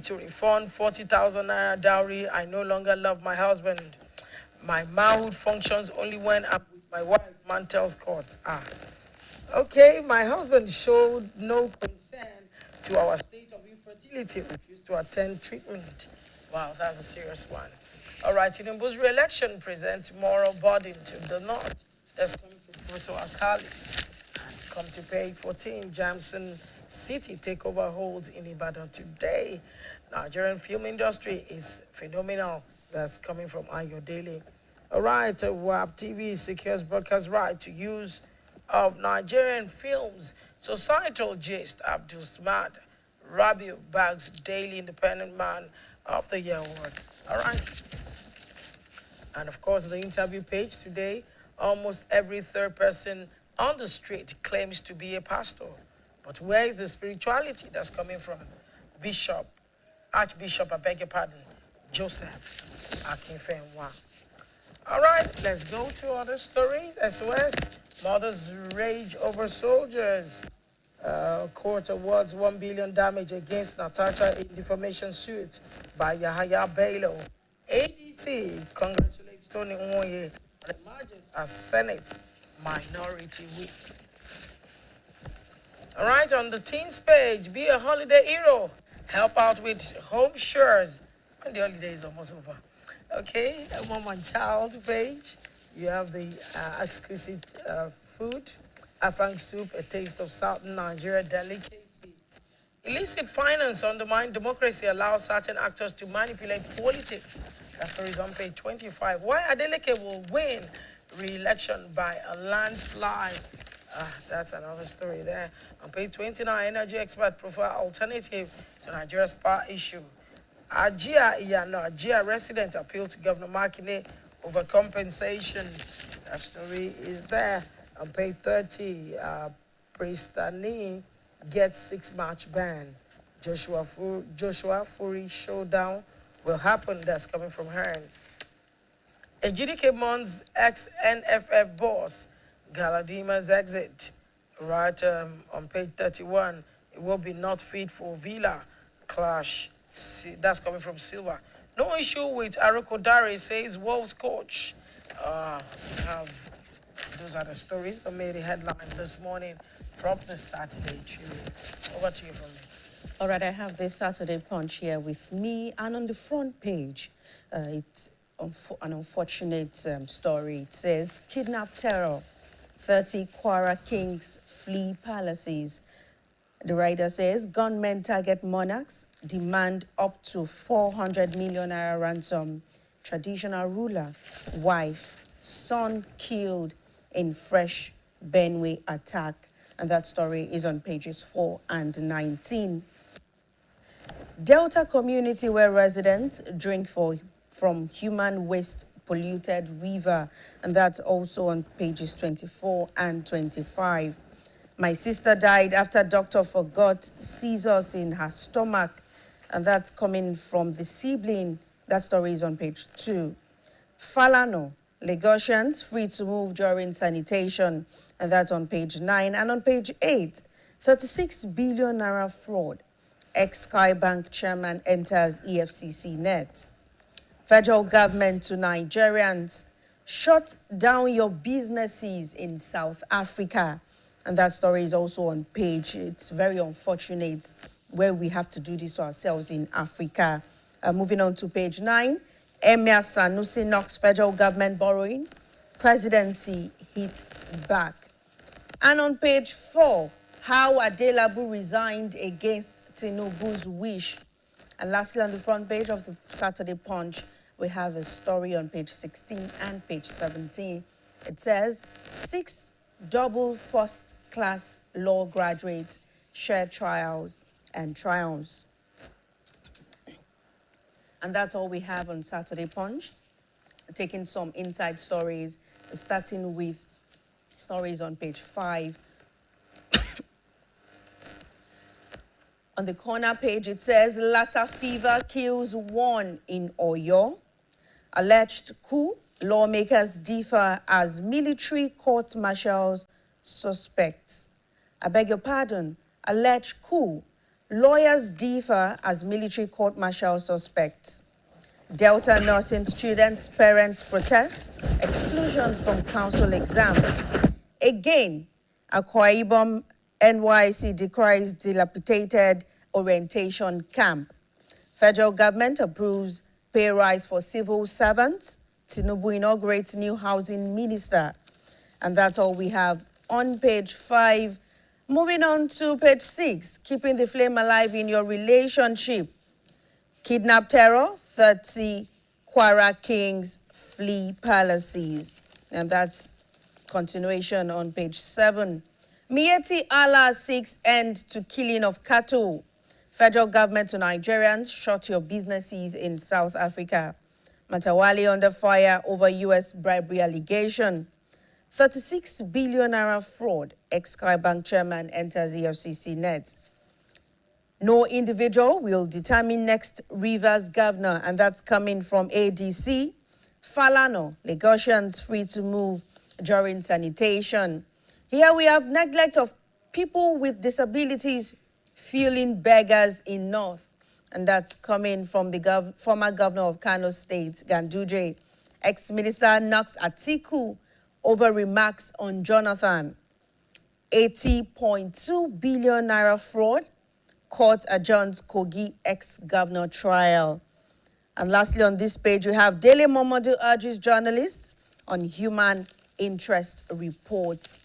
to refund 40,000 naira dowry. I no longer love my husband. My manhood functions only when I'm with my wife, man tells court. Okay, my husband showed no concern to our state of infertility, refused to attend treatment. Wow, that's a serious one. All right, Tinubu's re-election presents moral burden to the North. That's coming from Professor Akali. Come to page 14, Jamson City takeover holds in Ibadan today. Nigerian film industry is phenomenal. That's coming from Ayo Daily. All right, WAP TV secures broadcast right to use of Nigerian films. Societal gist, Abdul Smad Rabiu bags Daily Independent Man of the Year award. All right. And of course, the interview page today, almost every third person on the street claims to be a pastor. But where is the spirituality that's coming from? Archbishop, I beg your pardon, Joseph Akinfenwa. All right, let's go to other stories. SOS, mothers rage over soldiers. Court awards 1 billion damage against Natasha in defamation suit by Yahaya Bello. ADC congratulates Tony Nwoye and emerges as Senate Minority Whip. All right, on the teens page, be a holiday hero. Help out with home chores. And the holiday is almost over. Okay, mom and child page, you have the exquisite food. Afang soup, a taste of southern Nigeria delicacy. Illicit finance undermines democracy, allows certain actors to manipulate politics. That story is on page 25. Why Adeleke will win re-election by a landslide. That's another story there. On page 29, energy expert profile alternative to Nigeria's power issue. Ajia resident appeal to Governor Makinde over compensation. That story is there. On page 30, Pristani gets 6-match ban. Joshua Fury showdown will happen. That's coming from her. GDK Mon's ex-NFF boss, Galadima's exit. Right on page 31, it will be not fit for Villa clash. That's coming from Silva. No issue with Aroko Dare, says Wolves coach. Those are the stories that made the headline this morning from the Saturday Tribune. Over to you, from me. All right, I have this Saturday Punch here with me, and on the front page, it's an unfortunate story. It says, kidnap terror, 30 Kwara kings flee palaces. The writer says, gunmen target monarchs, demand up to 400 million naira ransom. Traditional ruler, wife, son killed in fresh Benue attack. And that story is on pages 4 and 19. Delta community where residents drink from human waste polluted river. And that's also on pages 24 and 25. My sister died after doctor forgot scissors in her stomach. And that's coming from the sibling. That story is on page 2. Falano, Lagosians free to move during sanitation. And that's on page 9. And on page 8, 36 billion naira fraud. Ex-Sky Bank chairman enters EFCC net. Federal government to Nigerians, shut down your businesses in South Africa. And that story is also on page. It's very unfortunate where we have to do this to ourselves in Africa. Moving on to page 9, Emir Sanusi knocks federal government borrowing. Presidency hits back. And on page 4, how Adelabu resigned against Tinubu's wish. And lastly, on the front page of the Saturday Punch, we have a story on page 16 and page 17. It says, 6 double first-class law graduates share trials and triumphs. And that's all we have on Saturday Punch. Taking some inside stories, starting with stories on page 5. On the corner page, it says, Lassa fever kills 1 in Oyo. Alleged coup, lawmakers differ as military court martials suspect. I beg your pardon, alleged coup, Lawyers differ as military court-martial suspects. Delta nursing students' parents protest. Exclusion from council exam. Again, Akwa Ibom NYC decries dilapidated orientation camp. Federal government approves pay rise for civil servants. Tinubu inaugurates new housing minister. And that's all we have on page 5. Moving on to page 6, keeping the flame alive in your relationship. Kidnap terror, 30 Kwara kings flee palaces. And that's continuation on page 7. Miyetti Allah seeks end to killing of cattle. Federal government to Nigerians, shut your businesses in South Africa. Matawali under fire over U.S. bribery allegation. 36 billion naira fraud, ex-Sky Bank chairman enters EFCC net. No individual will determine next Rivers governor, and that's coming from ADC. Falano, Lagosians free to move during sanitation. Here we have neglect of people with disabilities fueling beggars in North, and that's coming from the former governor of Kano State, Ganduje. Ex-minister knocks Atiku over remarks on Jonathan. 80.2 billion naira fraud. Court adjourns Kogi ex-governor trial. And lastly on this page, we have Daily Momodu urges journalists on human interest reports.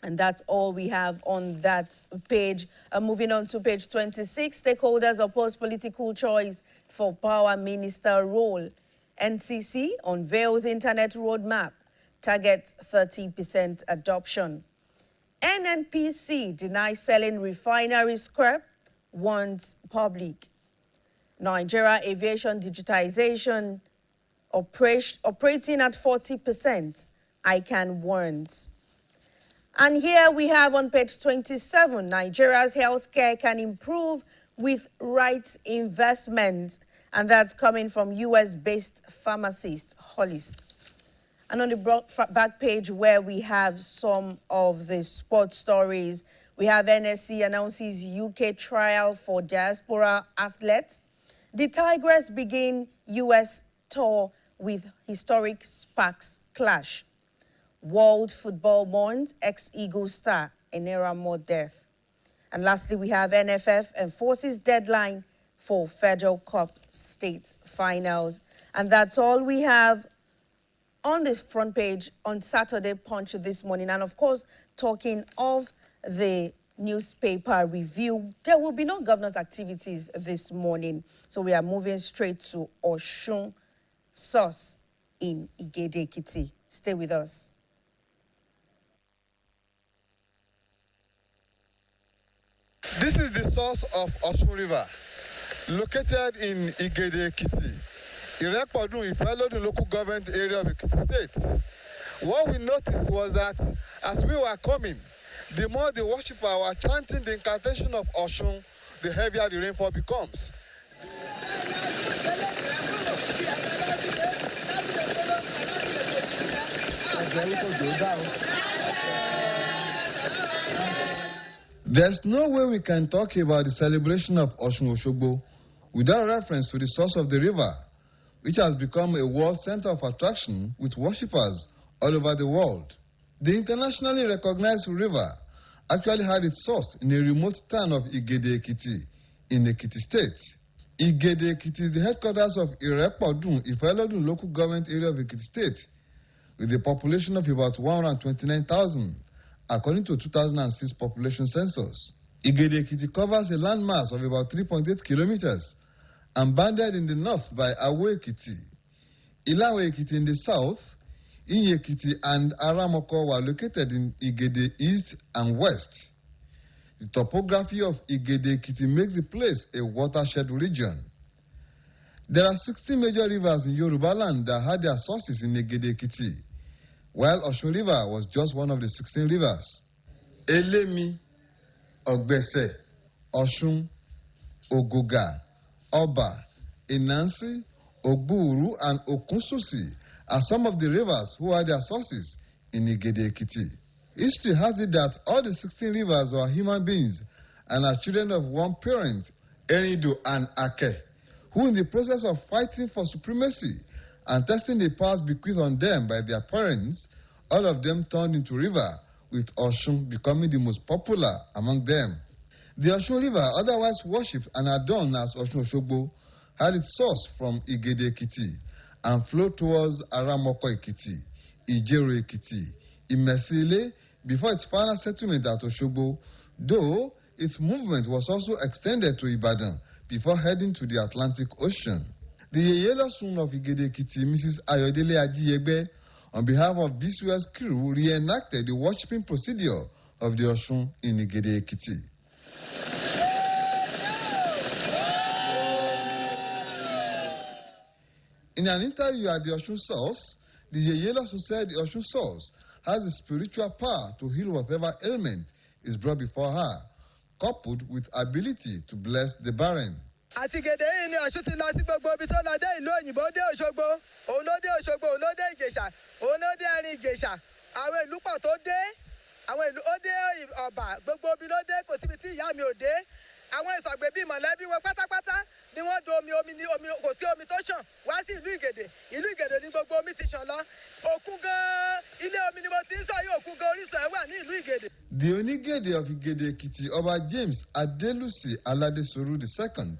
And that's all we have on that page. Moving on to page 26, stakeholders oppose political choice for power minister role. NCC unveils internet roadmap. Target 30% adoption. NNPC denies selling refinery scrap, warns public. Nigeria aviation digitization operating at 40%, ICANN warns. And here we have on page 27, Nigeria's healthcare can improve with right investment. And that's coming from US-based pharmacist, Holist. And on the back page where we have some of the sports stories, we have NSC announces UK trial for diaspora athletes. The Tigers begin US tour with historic Sparks clash. World football mourns ex-Eagle star Enera Moore death. And lastly, we have NFF enforces deadline for Federal Cup state finals. And that's all we have on this front page on Saturday Punch this morning. And of course, talking of the newspaper review, there will be no governor's activities this morning. So we are moving straight to Osun Source in Igede Ekiti. Stay with us. This is the source of Osun River, located in Igede Ekiti. Irekpodun, Ifelodun local government area of Ekiti State. What we noticed was that as we were coming, the more the worshippers were chanting the incantation of Osun, the heavier the rainfall becomes. There's no way we can talk about the celebration of Osun Osogbo without reference to the source of the river, which has become a world center of attraction with worshippers all over the world. The internationally recognized river actually had its source in a remote town of Igede Ekiti in Ekiti State. Igede Ekiti is the headquarters of Irekpodun, Ifelodun local government area of Ekiti State, with a population of about 129,000, according to 2006 population census. Igede Ekiti covers a landmass of about 3.8 kilometers and bounded in the north by Awo Ekiti, Ilawe Ekiti in the south, Inye Ekiti and Aramoko were located in Igede East and West. The topography of Igede Ekiti makes the place a watershed region. There are 16 major rivers in Yoruba land that had their sources in Igede Ekiti, while Osun River was just one of the 16 rivers. Elemi, Ogbese, Osun, Ogoga, Oba, Inansi, Ogburu, and Okunsusi are some of the rivers who had their sources in Igede Ekiti. History has it that all the 16 rivers were human beings and are children of one parent, Enido and Ake, who in the process of fighting for supremacy and testing the powers bequeathed on them by their parents, all of them turned into river, with Oshun becoming the most popular among them. The Oshun River, otherwise worshipped and adorned as Oshun Oshogbo, had its source from Igede Ekiti and flowed towards Aramoko Ekiti, Ijero Ekiti, Imesile, before its final settlement at Oshogbo, though its movement was also extended to Ibadan before heading to the Atlantic Ocean. The Yeyelo son of Igede Ekiti, Mrs. Ayodele Ajiyegbe, on behalf of BCOS crew, reenacted the worshipping procedure of the Oshun in Igede Ekiti. In an interview at the Oshun Source, the Yeyelo said the Oshun Source has the spiritual power to heal whatever ailment is brought before her, coupled with ability to bless the barren. àti gèdè yìí ni Ọ̀ṣun ti lọ sí gbogbo ibi tó lọ dé ìlú òyìnbó dé Òṣogbo òun ló dé Òṣogbo òun ló dé Ìjẹ̀ṣà òun ló dé ẹ̀rìn Ìjẹ̀ṣà àwọn ìlú pọ̀ tó dé àwọn ìlú ó dé Ọ̀bà gbogbo ibi ló dé kò síbi tí ìyá mi ò dé àwọn ìsọ̀gbè bíi mọ̀lẹ́bí wọn pátápátá ni wọ́n do omi kò sí omi tó ṣàn wá sí ìlú Ìgèdè ni gbogbo omi ti ṣàn lọ òkun gan ilé omi ni mo ti ń sọ yìí òkun gan orísun ẹ̀ wà ní ìlú Ìgèdè. The Onigede of Igede Ekiti, Oba James Adelusi Aladesoru II,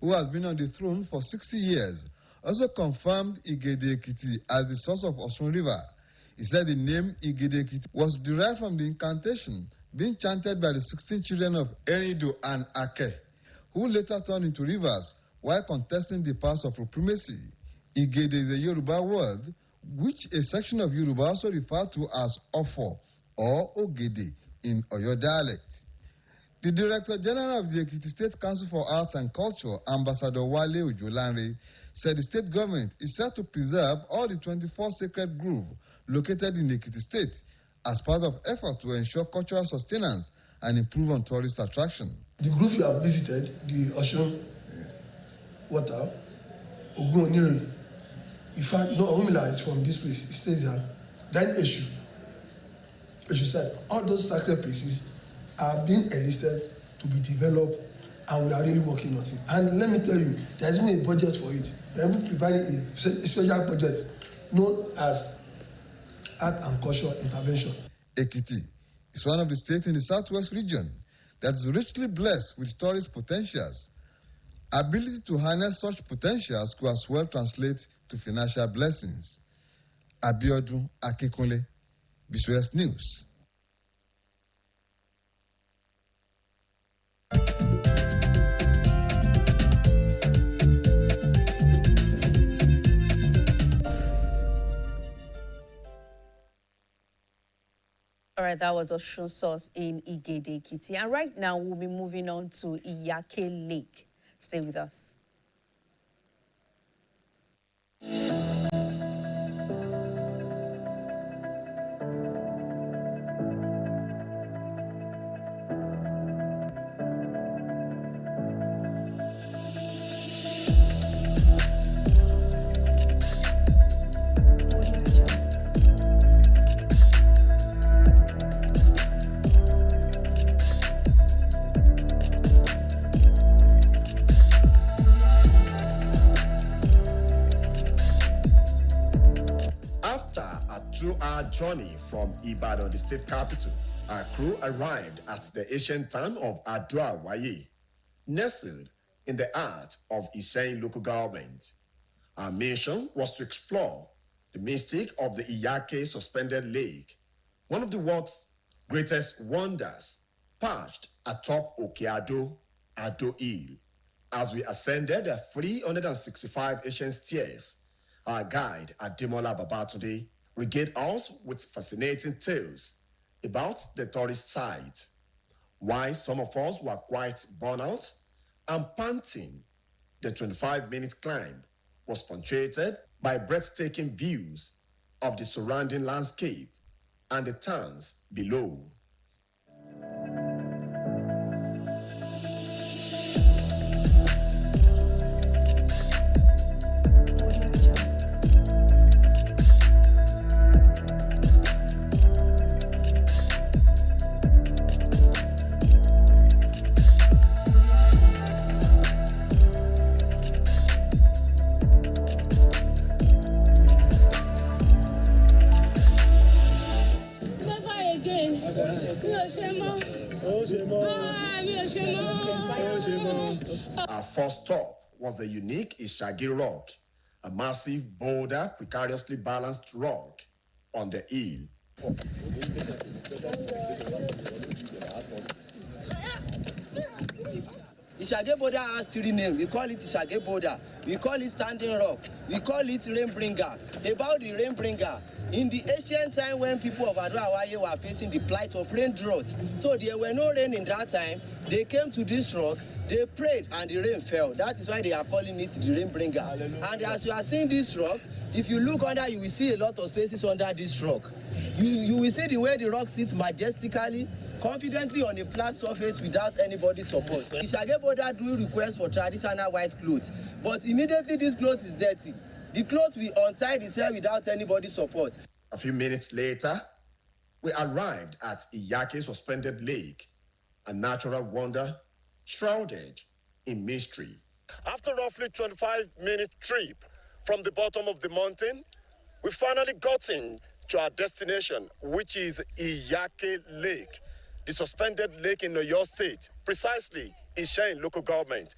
who has been on the throne for 60 years, also confirmed Igede Ekiti as the source of Osun River. He said the name Igede Ekiti was derived from the incantation being chanted by the 16 children of Enido and Ake, who later turned into rivers while contesting the powers of supremacy. Igede is a Yoruba word which a section of Yoruba also referred to as Ofo or Ogede in Oyo dialect. The Director General of the Ekiti State Council for Arts and Culture, Ambassador Wale Ojolanre, said the state government is set to preserve all the 24 sacred groves located in the Ekiti State as part of effort to ensure cultural sustenance and improve on tourist attraction. The grove you have visited, the Osun Water, Ogun Onire, in fact, Orumila is from this place, it stays there. Then Eshu said, all those sacred places are being enlisted to be developed, and we are really working on it. And let me tell you, there is even a budget for it. They have provided a special budget known as Art and Culture Intervention. Ekiti is one of the states in the southwest region that is richly blessed with tourist potentials. Ability to harness such potentials could as well translate to financial blessings. Abiodun Akinkunle, BCOS News. All right, that was Oshun Source in Igede Ekiti. And right now, we'll be moving on to Iyake Lake. Stay with us. Two-hour journey from Ibadan, the state capital, our crew arrived at the ancient town of Adua-Waye, nestled in the heart of Iseyin local government. Our mission was to explore the mystic of the Iyake suspended lake, one of the world's greatest wonders, perched atop Okeado, Ado Hill. As we ascended the 365 ancient stairs, our guide, Ademola Babatunde, regaled us with fascinating tales about the tourist site. While some of us were quite burnt out and panting, the 25-minute climb was punctuated by breathtaking views of the surrounding landscape and the towns below. first stop was the unique Ishagi Rock, a massive boulder precariously balanced rock on the hill. Ishage Boulder has three names. We call it Ishage Boulder. We call it Standing Rock. We call it Rainbringer. About the Rainbringer, in the ancient time when people of Adua-Awaye were facing the plight of rain droughts, so there were no rain in that time, they came to this rock, they prayed, and the rain fell. That is why they are calling it the Rainbringer. Hallelujah. And as you are seeing this rock, if you look under, you will see a lot of spaces under this rock. You will see the way the rock sits majestically, confidently on a flat surface without anybody's support. Ishage Boulder do request for traditional white clothes, but immediately this cloth is dirty. The cloth will untie itself without anybody's support. A few minutes later, we arrived at Iyake Suspended Lake, a natural wonder shrouded in mystery. After roughly 25-minute trip from the bottom of the mountain, we finally got in to our destination, which is Iyake Lake, the suspended lake in Oyo State, precisely Ishayin local government.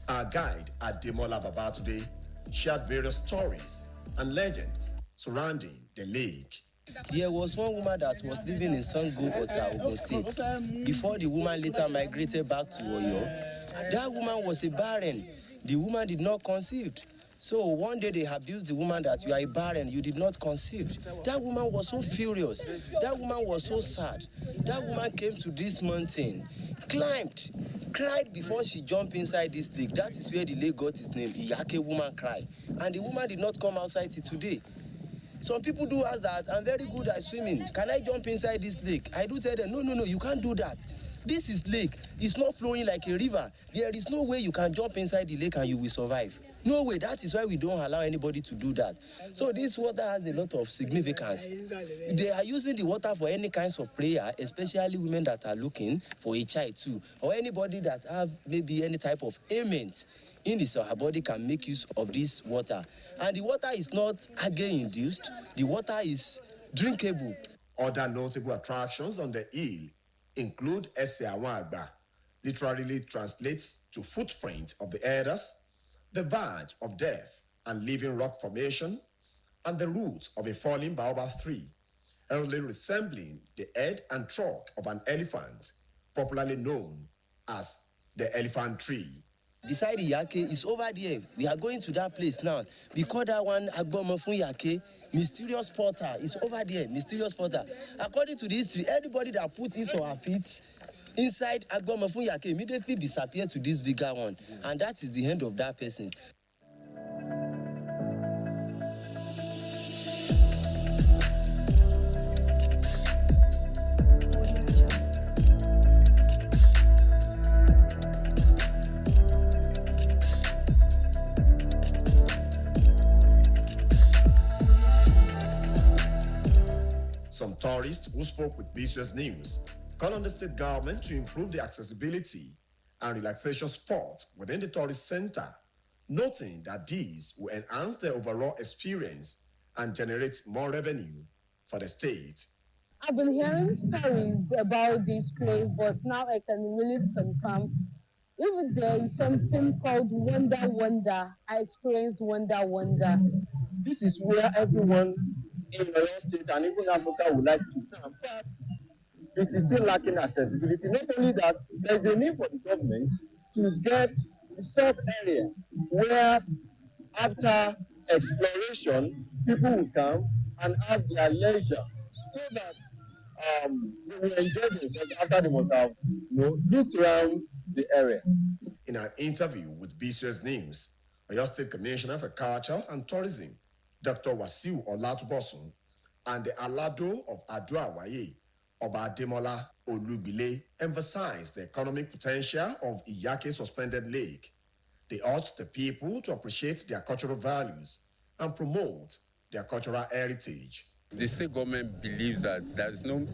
Our guide, Ademola Babatude, shared various stories and legends surrounding the lake. There was one woman that was living in Sango, Ogun State, before the woman later migrated back to Oyo. That woman was a barren. The woman did not conceive. So one day they abused the woman that you are a barren, you did not conceive. That woman was so furious. That woman was so sad. That woman came to this mountain, climbed, cried before she jumped inside this lake. That is where the lake got its name, Iyake Woman Cry. And the woman did not come outside till today. Some people do ask that, I'm very good at swimming. Can I jump inside this lake? I do say that, no, you can't do that. This is lake. It's not flowing like a river. There is no way you can jump inside the lake and you will survive. No way. That is why we don't allow anybody to do that. So this water has a lot of significance. They are using the water for any kinds of prayer, especially women that are looking for a child too, or anybody that have maybe any type of ailment in his or her body can make use of this water. And the water is not again induced. The water is drinkable. Other notable attractions on the hill include Ese Awagba, literally translates to footprint of the elders, the verge of death and living rock formation, and the roots of a falling baobab tree, early resembling the head and trunk of an elephant, popularly known as the elephant tree. Beside Iyake is over there. We are going to that place now. We call that one Agbomofun Iyake, mysterious portal. It's over there, mysterious portal. According to the history, everybody that put his or her feet inside Agbomofun Iyake immediately disappeared to this bigger one. And that is the end of that person. Some tourists who spoke with BCOS News call on the state government to improve the accessibility and relaxation spots within the tourist center, noting that these will enhance the overall experience and generate more revenue for the state. I've been hearing stories about this place, but now I can really confirm. Even there is something called Wonder. I experienced Wonder. This is where everyone in Oyo State and even Africa would like to come, but it is still lacking accessibility. Not only that, there is a need for the government to get resort areas where, after exploration, people will come and have their leisure, so that they will enjoy themselves after they must have looked around the area. In an interview with BCOS News, Oyo State Commissioner for Culture and Tourism, Dr. Wasiu Olatubosun, and the Alado of Adua-Awaye, Oba Ademola Olubile, emphasized the economic potential of Iyake Suspended Lake. They urged the people to appreciate their cultural values and promote their cultural heritage. The state government believes that there is no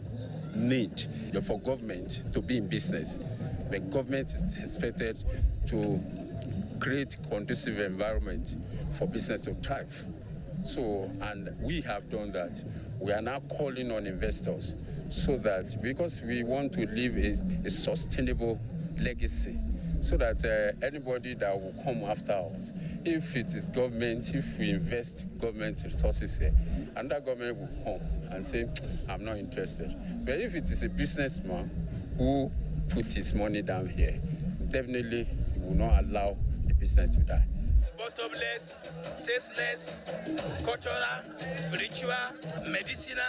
need for government to be in business. The government is expected to create conducive environment for business to thrive. So, and we have done that. We are now calling on investors so that, because we want to leave a sustainable legacy, so that anybody that will come after us, if it is government, if we invest government resources here, another government will come and say, I'm not interested. But if it is a businessman who put his money down here, definitely he will not allow the business to die. Bottomless, tasteless, cultural, spiritual, medicinal,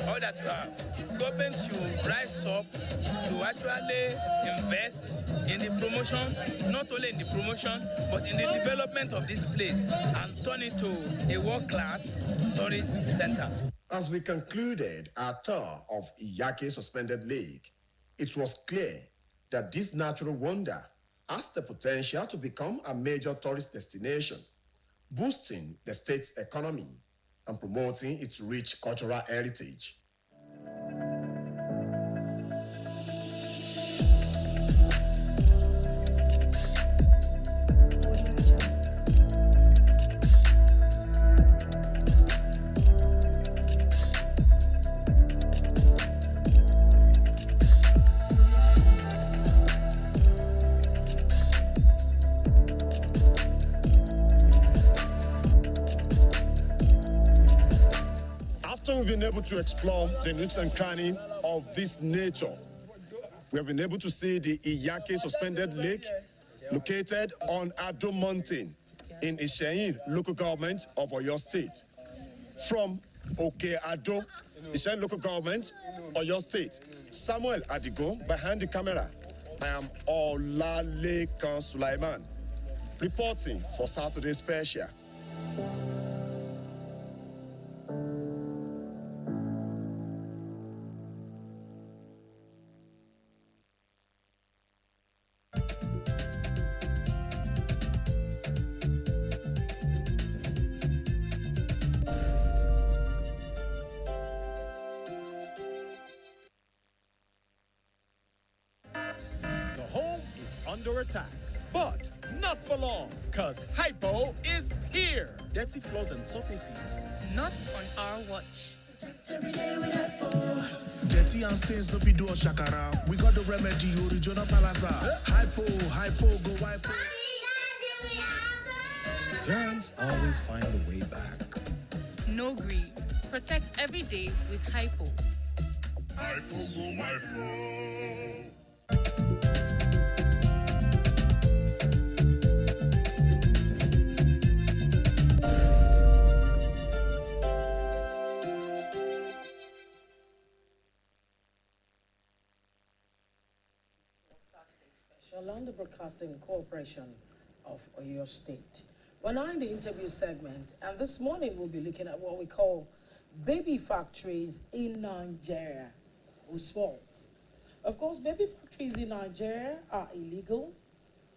all that you have. Government should rise up to actually invest in the promotion, not only in the promotion, but in the development of this place and turn it to a world-class tourist center. As we concluded our tour of Iyake Suspended Lake, it was clear that this natural wonder has the potential to become a major tourist destination, boosting the state's economy and promoting its rich cultural heritage. After we've been able to explore the nooks and crannies of this nature, we have been able to see the Iyake Suspended Lake located on Ado Mountain in Isheyin local government of Oyo State. From Oke Ado, Isheyin local government, Oyo State, Samuel Adigo behind the camera. I am Olalekan Sulaiman, reporting for Saturday Special. Under attack, but not for long, cause Hypo is here. Dirty floors and surfaces. Not on our watch. Dirty and stains don't be do a shakara. We got the remedy, original palasa. Hypo, go hypo. Germs always find a way back. No green. Protect every day with Hypo. Hypo, go hypo. Along the Broadcasting Corporation of Oyo State. We're now in the interview segment, and this morning we'll be looking at what we call baby factories in Nigeria. Of course, baby factories in Nigeria are illegal,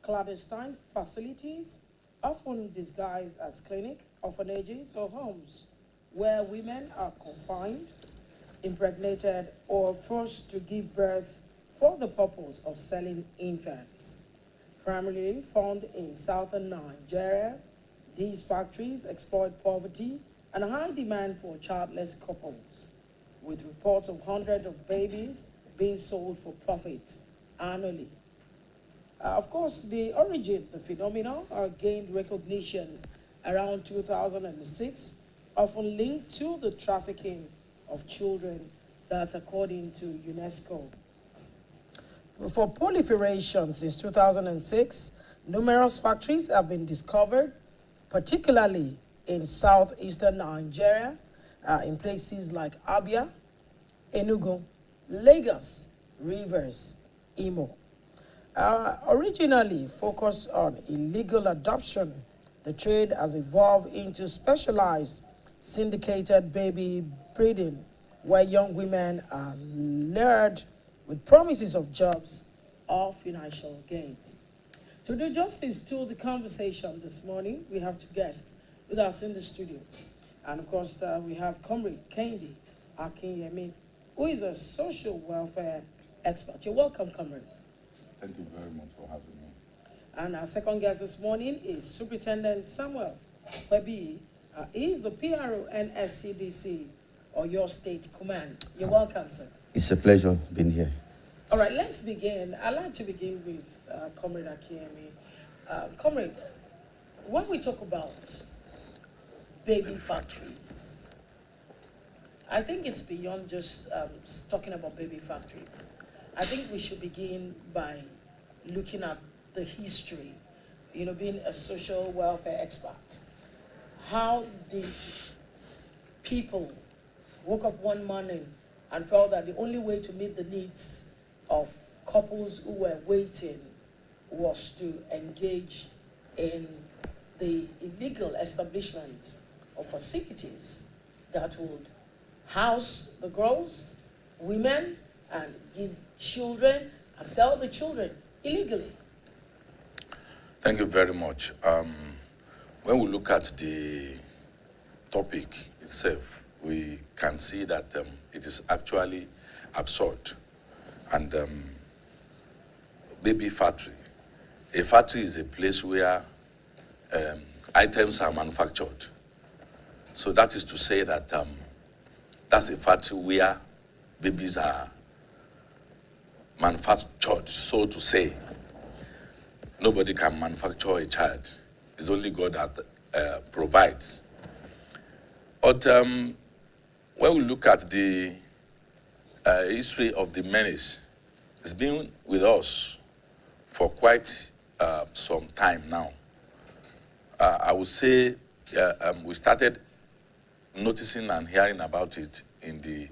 clandestine facilities, often disguised as clinic, orphanages, or homes, where women are confined, impregnated, or forced to give birth for the purpose of selling infants. Primarily found in southern Nigeria, these factories exploit poverty and high demand for childless couples, with reports of hundreds of babies being sold for profit annually. Of course, the phenomenon gained recognition around 2006, often linked to the trafficking of children. That's according to UNESCO. For proliferation since 2006, numerous factories have been discovered, particularly in southeastern Nigeria, in places like Abia, Enugu, Lagos, Rivers, Imo. Originally focused on illegal adoption, the trade has evolved into specialized syndicated baby breeding, where young women are lured with promises of jobs or financial gains. To do justice to the conversation this morning, we have two guests with us in the studio. And of course, we have Comrade Kendi Akinyemi, who is a social welfare expert. You're welcome, Comrade. Thank you very much for having me. And our second guest this morning is Superintendent Samuel Webi. He is the PRO and SCDC, or your state command. You're welcome, sir. It's a pleasure being here. All right, let's begin. I'd like to begin with Comrade Akinyemi. Comrade, when we talk about baby factories, I think it's beyond just talking about baby factories. I think we should begin by looking at the history, being a social welfare expert. How did people woke up one morning and felt that the only way to meet the needs of couples who were waiting was to engage in the illegal establishment of facilities that would house the girls, women, and give children and sell the children illegally? Thank you very much. When we look at the topic itself, we can see that it is actually absurd. And baby factory. A factory is a place where items are manufactured. So that is to say that that's a factory where babies are manufactured, so to say. Nobody can manufacture a child. It's only God that provides. But when we look at the history of the menace, it's been with us for quite some time now. I would say we started noticing and hearing about it in the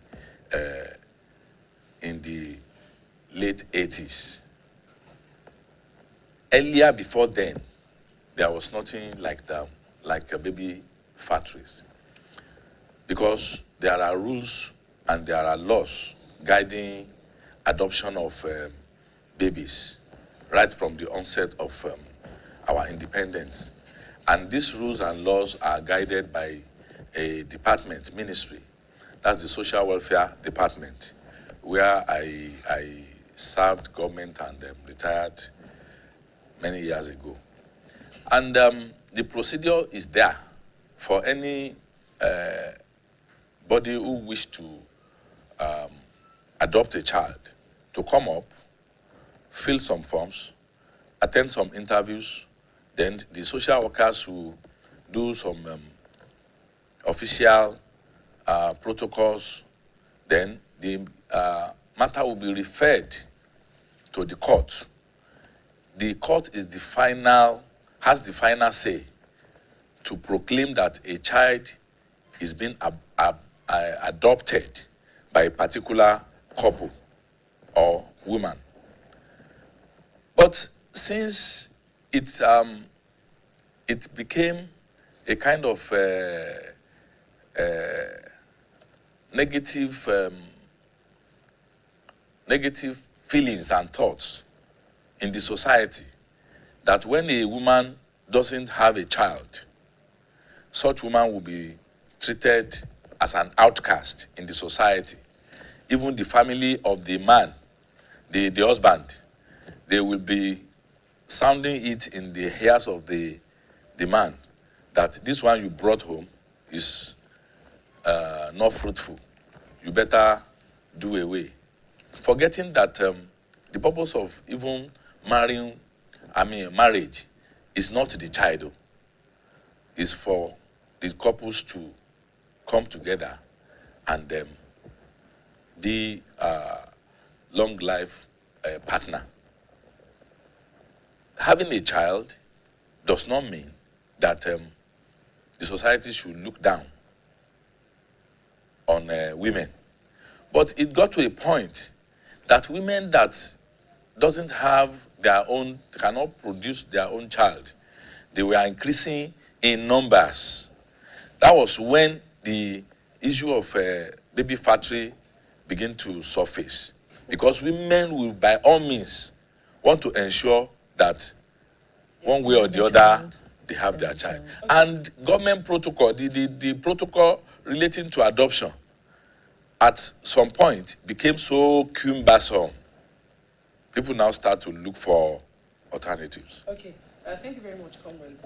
late 80s. Earlier, before then, there was nothing like baby factories, because there are rules and there are laws guiding adoption of babies right from the onset of our independence. And these rules and laws are guided by a department, ministry. That's the Social Welfare Department, where I served government and retired many years ago. And the procedure is there for any body who wish to adopt a child to come up, fill some forms, attend some interviews, then the social workers will do some official protocols, then the matter will be referred to the court. The court is has the final say to proclaim that a child is being adopted by a particular couple or woman. But since it became a kind of negative feelings and thoughts in the society, that when a woman doesn't have a child, such woman will be treated as an outcast in the society. Even the family of the man, the husband, they will be sounding it in the ears of the man that this one you brought home is not fruitful. You better do away. Forgetting that the purpose of even marriage is not the child. It's for the couples to come together and be long life partner. Having a child does not mean that the society should look down on women. But it got to a point that women that doesn't have their own, cannot produce their own child, they were increasing in numbers. That was when the issue of baby factory began to surface. Because women will, by all means, want to ensure that one way or the other, they have their child. And government protocol, the protocol relating to adoption, at some point became so cumbersome. People now start to look for alternatives. Okay, thank you very much, Comrade.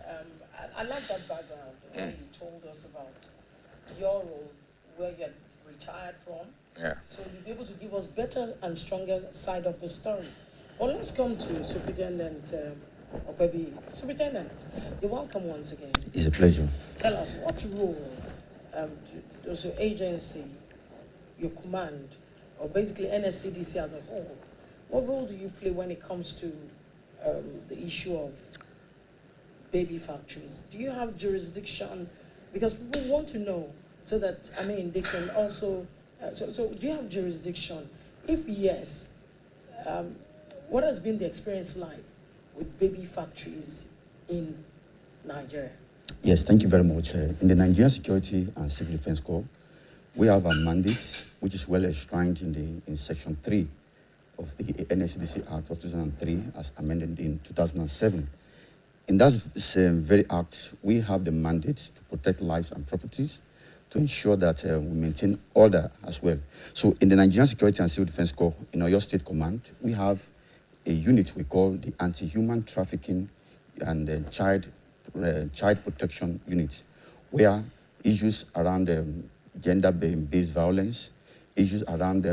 I like that background, where you told us about your role, where you're retired from. Yeah. So you'll be able to give us better and stronger side of the story. Well, let's come to Superintendent Okwebi. Superintendent, you're welcome once again. It's a pleasure. Tell us, what role does your agency, your command, or basically NSCDC as a whole, what role do you play when it comes to the issue of baby factories? Do you have jurisdiction? Because people want to know, so that, I mean, they can also, so do you have jurisdiction? If yes, what has been the experience like with baby factories in Nigeria? Yes, thank you very much. In the Nigerian Security and Civil Defense Corps, we have a mandate which is well enshrined in Section 3 of the NSCDC Act of 2003 as amended in 2007. In that very act, we have the mandate to protect lives and properties, to ensure that we maintain order as well. So in the Nigerian Security and Civil Defense Corps, in Oyo State Command, we have a unit we call the Anti-Human Trafficking and Child Protection Unit, where issues around gender-based violence, issues around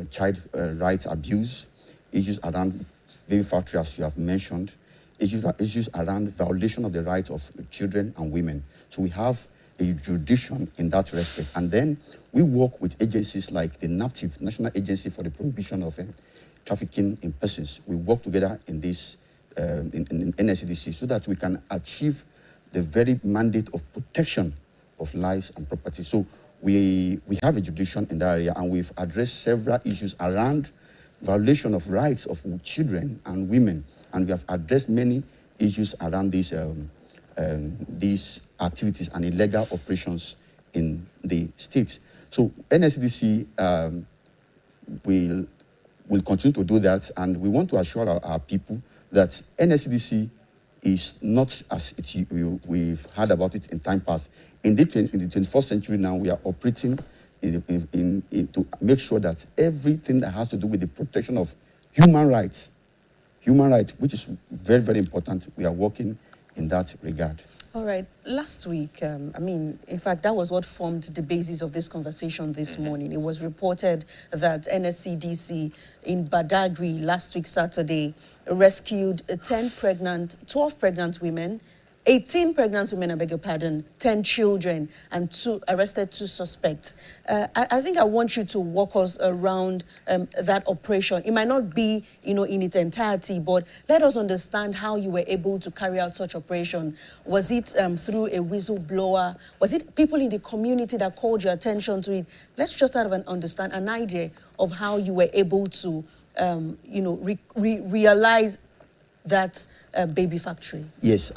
child rights abuse, issues around baby factory, as you have mentioned, issues around violation of the rights of children and women. So we have a jurisdiction in that respect. And then we work with agencies like the NAPTIP, National Agency for the Prohibition of Trafficking in Persons. We work together in this in NSCDC so that we can achieve the very mandate of protection of lives and property. So we have a jurisdiction in that area, and we've addressed several issues around violation of rights of children and women, and we have addressed many issues around these activities and illegal operations in the states. So NSCDC will continue to do that, and we want to assure our people that NSCDC is not as we've heard about it in time past. In the 21st century now, we are operating to make sure that everything that has to do with the protection of human rights, which is very, very important, we are working in that regard. All right. Last week, I mean, in fact, that was what formed the basis of this conversation this morning. It was reported that NSCDC in Badagry last week, Saturday, rescued 12 pregnant women, 18 pregnant women, I beg your pardon, 10 children, and arrested 2 suspects. I think I want you to walk us around that operation. It might not be, in its entirety, but let us understand how you were able to carry out such operation. Was it through a whistleblower? Was it people in the community that called your attention to it? Let's just have understand an idea of how you were able to, realize that baby factory. Yes.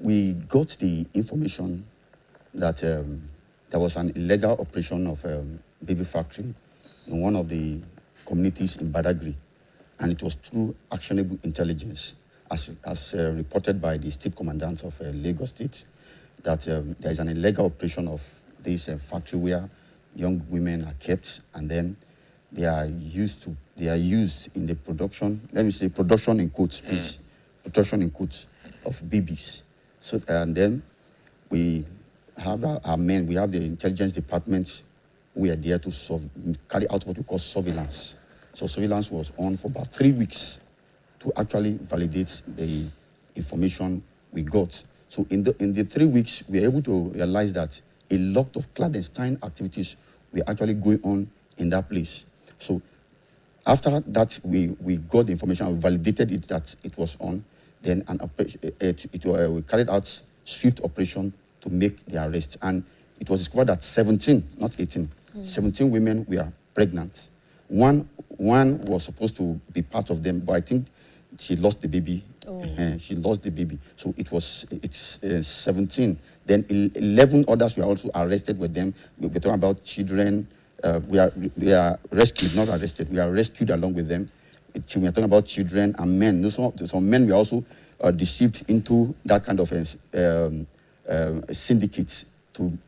We got the information that there was an illegal operation of baby factory in one of the communities in Badagry, and it was through actionable intelligence, as reported by the state commandant of Lagos State, that there is an illegal operation of this factory where young women are kept, and then they are used in the production. Let me say production in quotes, please. Production in quotes of babies. So, and then we have our men, we have the intelligence departments who are there to carry out what we call surveillance. So surveillance was on for about 3 weeks to actually validate the information we got. So in the 3 weeks, we were able to realize that a lot of clandestine activities were actually going on in that place. So after that, we got the information, we validated it that it was on. Then we carried out swift operation to make the arrest. And it was discovered that 17, not 18, 17 women were pregnant. One was supposed to be part of them, but I think she lost the baby. She lost the baby. So it's 17. Then 11 others were also arrested with them. We're talking about children. We are rescued, not arrested. We are rescued along with them. We are talking about children and men. Some men were also deceived into that kind of syndicates.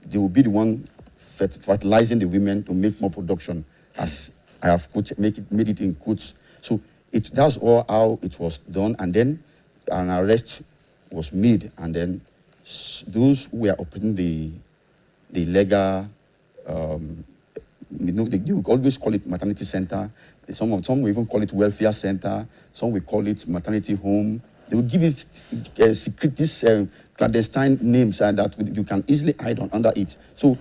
They will be the one fertilizing the women to make more production, as I have made it in quotes. So that's all how it was done, and then an arrest was made, and then those who were operating the legal, they would always call it maternity center. Some will even call it welfare center. Some will call it maternity home. They will give it secret, clandestine names that you can easily hide under it. So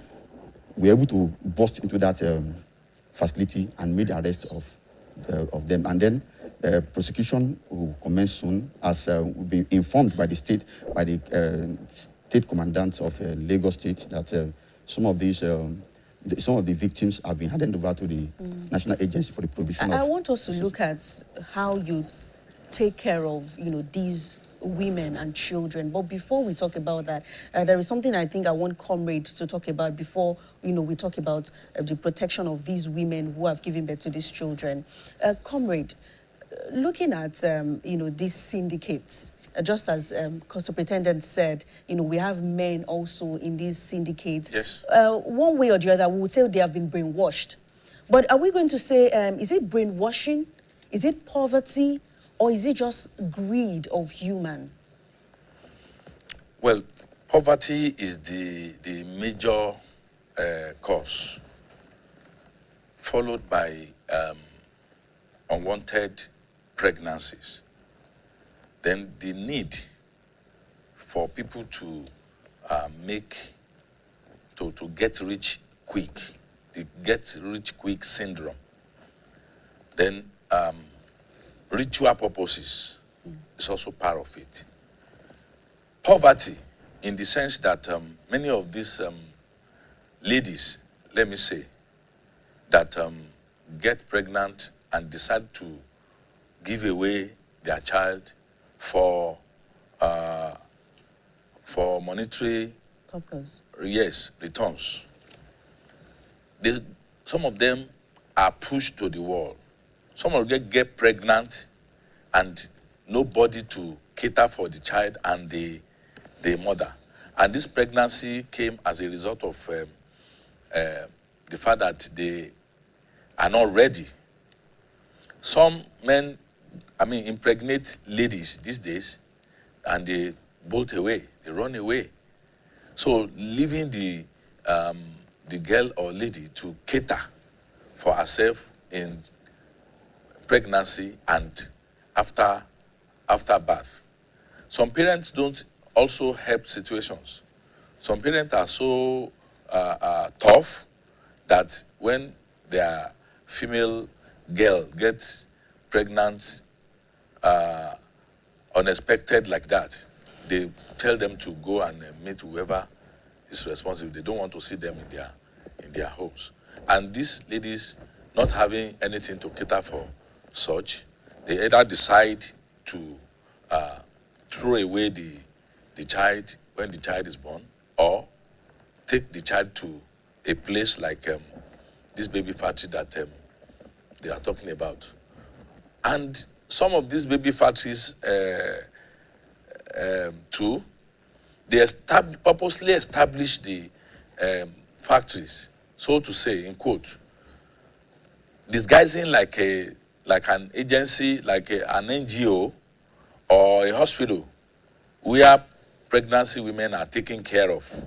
we were able to burst into that facility and made the arrest of them. And then prosecution will commence soon, as we've been informed by the state commandants of Lagos State that some of the victims have been handed over to the National Agency for the Prohibition of... I want us to look at how you take care of, these women and children. But before we talk about that, there is something I think I want Comrade to talk about before, we talk about the protection of these women who have given birth to these children. Comrade, looking at, these syndicates, just as Superintendent said, we have men also in these syndicates. Yes. One way or the other, we would say they have been brainwashed. But are we going to say, is it brainwashing? Is it poverty? Or is it just greed of human? Well, poverty is the major cause, followed by unwanted pregnancies. Then the need for people to get rich quick, the get rich quick syndrome. Then ritual purposes is also part of it. Poverty, in the sense that many of these ladies, let me say, that get pregnant and decide to give away their child for monetary purpose. Yes, returns. Some of them are pushed to the wall. Some of them get pregnant and nobody to cater for the child and the mother. And this pregnancy came as a result of the fact that they are not ready. Some men, impregnate ladies these days and they bolt away, they run away. So leaving the girl or lady to cater for herself in pregnancy and after birth. Some parents don't also help situations. Some parents are so tough that when their female girl gets pregnant unexpected like that, they tell them to go and meet whoever is responsible. They don't want to see them in their homes. And these ladies, not having anything to cater for such, they either decide to throw away the child when the child is born, or take the child to a place like this baby factory that they are talking about. And some of these baby factories too, they purposely establish the factories, so to say, in quote, disguising like an agency, like an NGO or a hospital where pregnancy women are taken care of.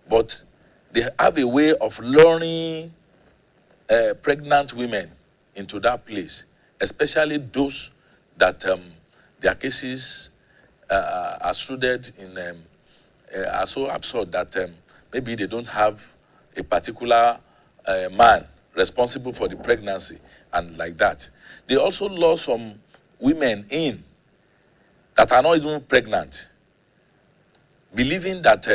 But they have a way of luring pregnant women into that place, especially those that their cases are studied in, are so absurd that maybe they don't have a particular man responsible for the pregnancy and like that. They also lure some women in that are not even pregnant, believing that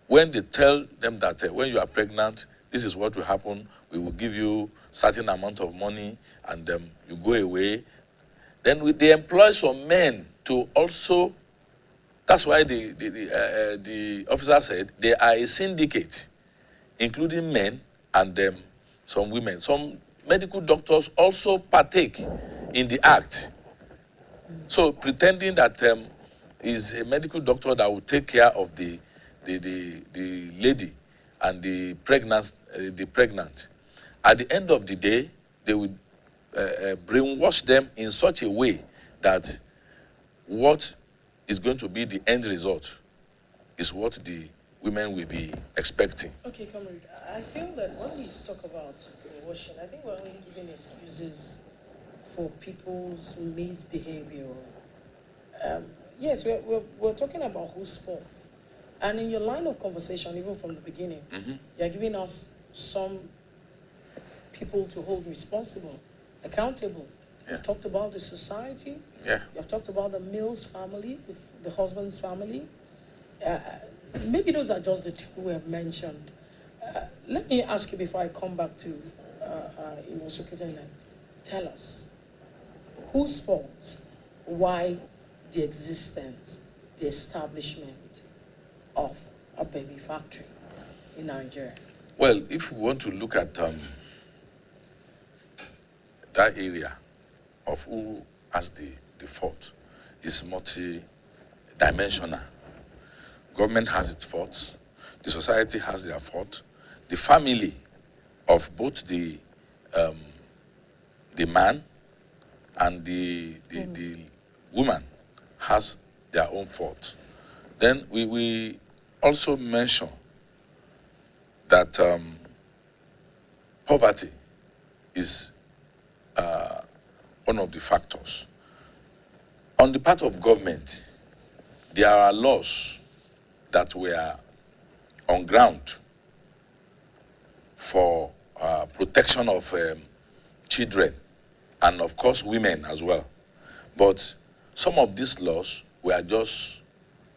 when they tell them that when you are pregnant, this is what will happen, we will give you certain amount of money and you go away. Then they employ some men to also, that's why the officer said they are a syndicate, including men and some women. Some medical doctors also partake in the act. So pretending that is a medical doctor that will take care of the lady and the pregnant. At the end of the day, they will brainwash them in such a way that what is going to be the end result is what the women will be expecting. Okay, comrade. I feel that when we talk about brainwashing, I think we're only giving excuses for people's misbehavior. Yes, we're talking about who's fault. And in your line of conversation, even from the beginning, you're giving us some people to hold responsible, accountable. You've talked about the society. You've talked about the male's family, the husband's family. Maybe those are just the two we have mentioned. Let me ask you before I come back to, Superintendent. Tell us, whose fault? Why the existence, the establishment of a baby factory in Nigeria? Well, if we want to look at that area of who has the fault, is multi-dimensional. Government has its faults, the society has their fault, the family of both the man and the woman has their own fault. Then we also mention that poverty is one of the factors. On the part of government, there are laws that were on ground for protection of children and of course women as well. But some of these laws were just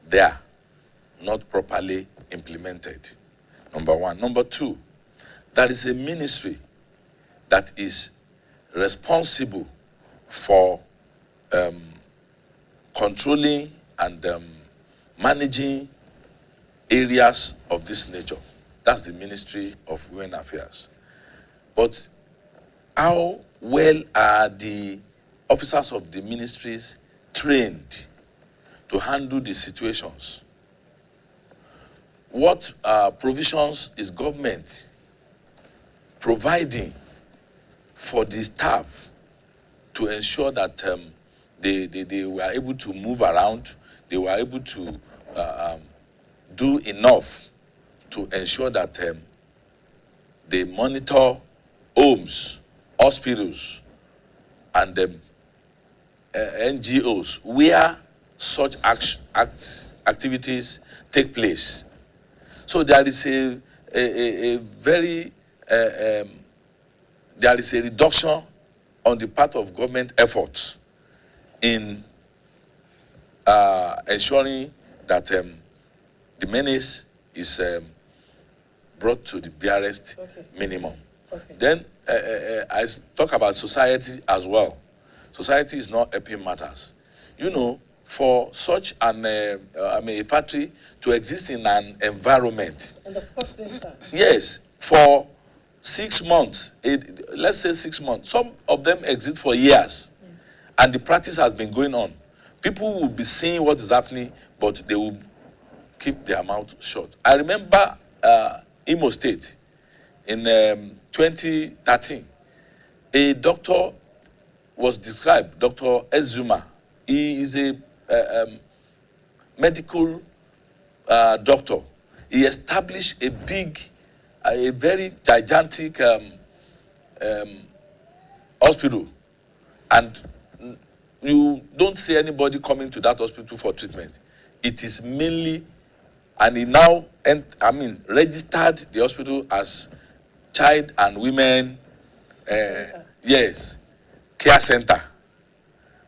there, not properly implemented. Number one. Number two, there is a ministry that is responsible for controlling and managing areas of this nature. That's the Ministry of Women Affairs. But how well are the officers of the ministries trained to handle the situations? What provisions is government providing for the staff to ensure that they were able to move around, they were able to do enough to ensure that they monitor homes, hospitals, and NGOs where such activities take place. So there is a very there is a reduction on the part of government efforts in ensuring that the menace is brought to the barest minimum. Then I talk about society as well. Society is not helping matters. You know, for such an a factory to exist in an environment. In the first instance. Yes, for 6 months, let's say 6 months. Some of them exist for years, and the practice has been going on. People will be seeing what is happening, but they will keep their mouth shut. I remember Imo State in 2013, a doctor was described, Dr. Ezuma. He is a medical doctor. He established a very gigantic hospital, and you don't see anybody coming to that hospital for treatment. It is mainly, and he now, registered the hospital as child and women, care center.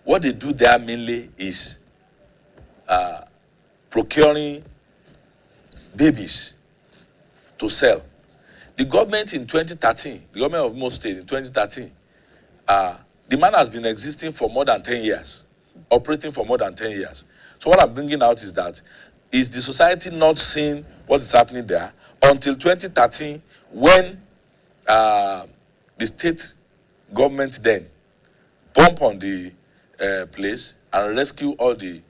What they do there mainly is procuring babies to sell. The government in 2013, the government of Imo State in 2013, the man has been existing for more than 10 years, operating for more than 10 years. So what I'm bringing out is that, is the society not seeing what is happening there until 2013, when the state government then bump on the place and rescue all the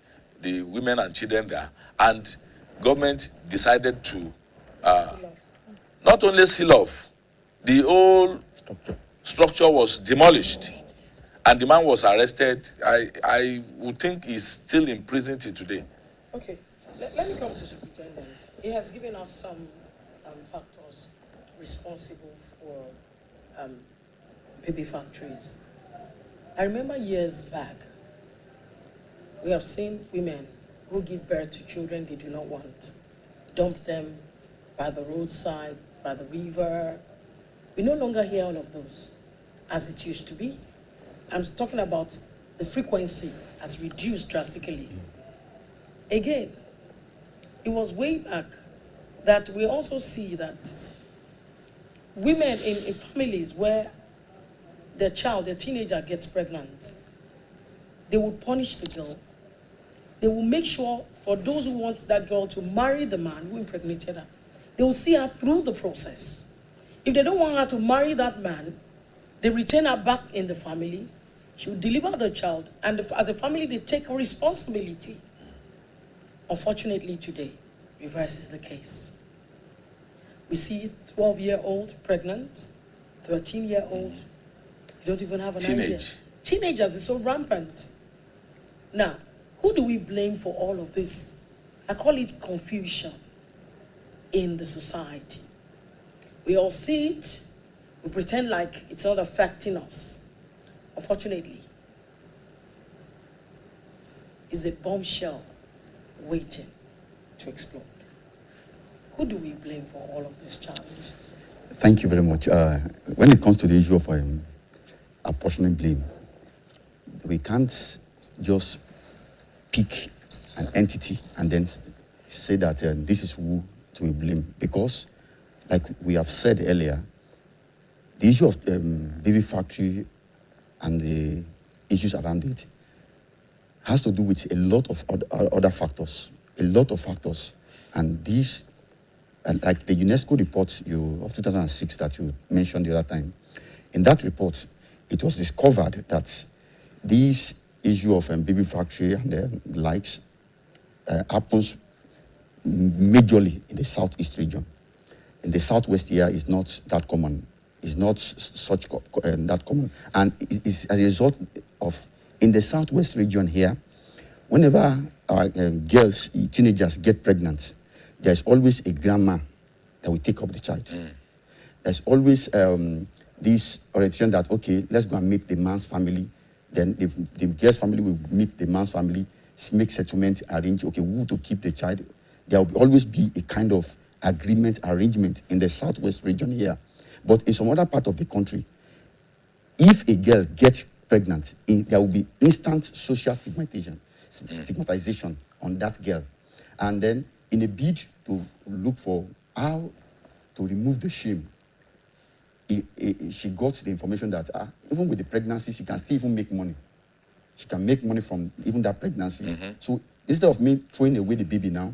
the women and children there, and government decided to not only seal off, the whole structure was demolished, and the man was arrested. I would think he's still in prison till today. Okay, let me come to Superintendent. He has given us some factors responsible for baby factories. I remember years back, we have seen women who give birth to children they do not want, dump them by the roadside, by the river. We no longer hear all of those as it used to be. I'm talking about the frequency has reduced drastically. Again, it was way back that we also see that women in families where their child, their teenager gets pregnant, they will punish the girl. They will make sure for those who want that girl to marry the man who impregnated her, they will see her through the process. If they don't want her to marry that man, they retain her back in the family. She will deliver the child, and as a family, they take responsibility. Unfortunately, today, reverse is the case. We see 12-year-old pregnant, 13-year-old, you don't even have an idea. Teenagers is so rampant. Now, who do we blame for all of this? I call it confusion in the society. We all see it, we pretend like it's not affecting us. Unfortunately, it's a bombshell waiting to explode. Who do we blame for all of these challenges? Thank you very much. When it comes to the issue of apportioning blame, we can't just pick an entity and then say that this is who to be blamed, because, like we have said earlier, the issue of baby factory and the issues around it has to do with a lot of other factors, and these, like the UNESCO report of 2006 that you mentioned the other time. In that report, it was discovered that this issue of baby factory and the likes happens majorly in the southeast region. In the southwest here, is not that common. It's not that common, and it's as a result of, in the southwest region here, whenever girls, teenagers get pregnant, there's always a grandma that will take up the child. There's always this orientation that, okay, let's go and meet the man's family. Then the girl's family will meet the man's family, make settlement, arrange, okay, who to keep the child. There will always be a kind of arrangement in the southwest region here. But in some other part of the country, if a girl gets pregnant, there will be instant social stigmatization on that girl. And then in a bid to look for how to remove the shame, she got the information that even with the pregnancy, she can still even make money. She can make money from even that pregnancy. So instead of me throwing away the baby now,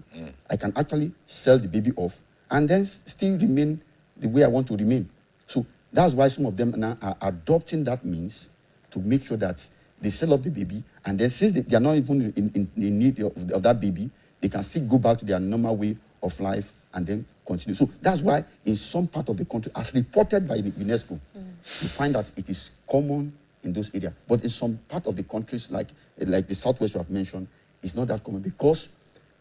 I can actually sell the baby off and then still remain the way I want to remain. So that's why some of them now are adopting that means to make sure that they sell off the baby, and then since they are not even in need of that baby, they can still go back to their normal way of life and then continue. So that's why in some part of the country, as reported by the UNESCO, you find that it is common in those areas. But in some part of the countries, like the southwest you have mentioned, it's not that common, because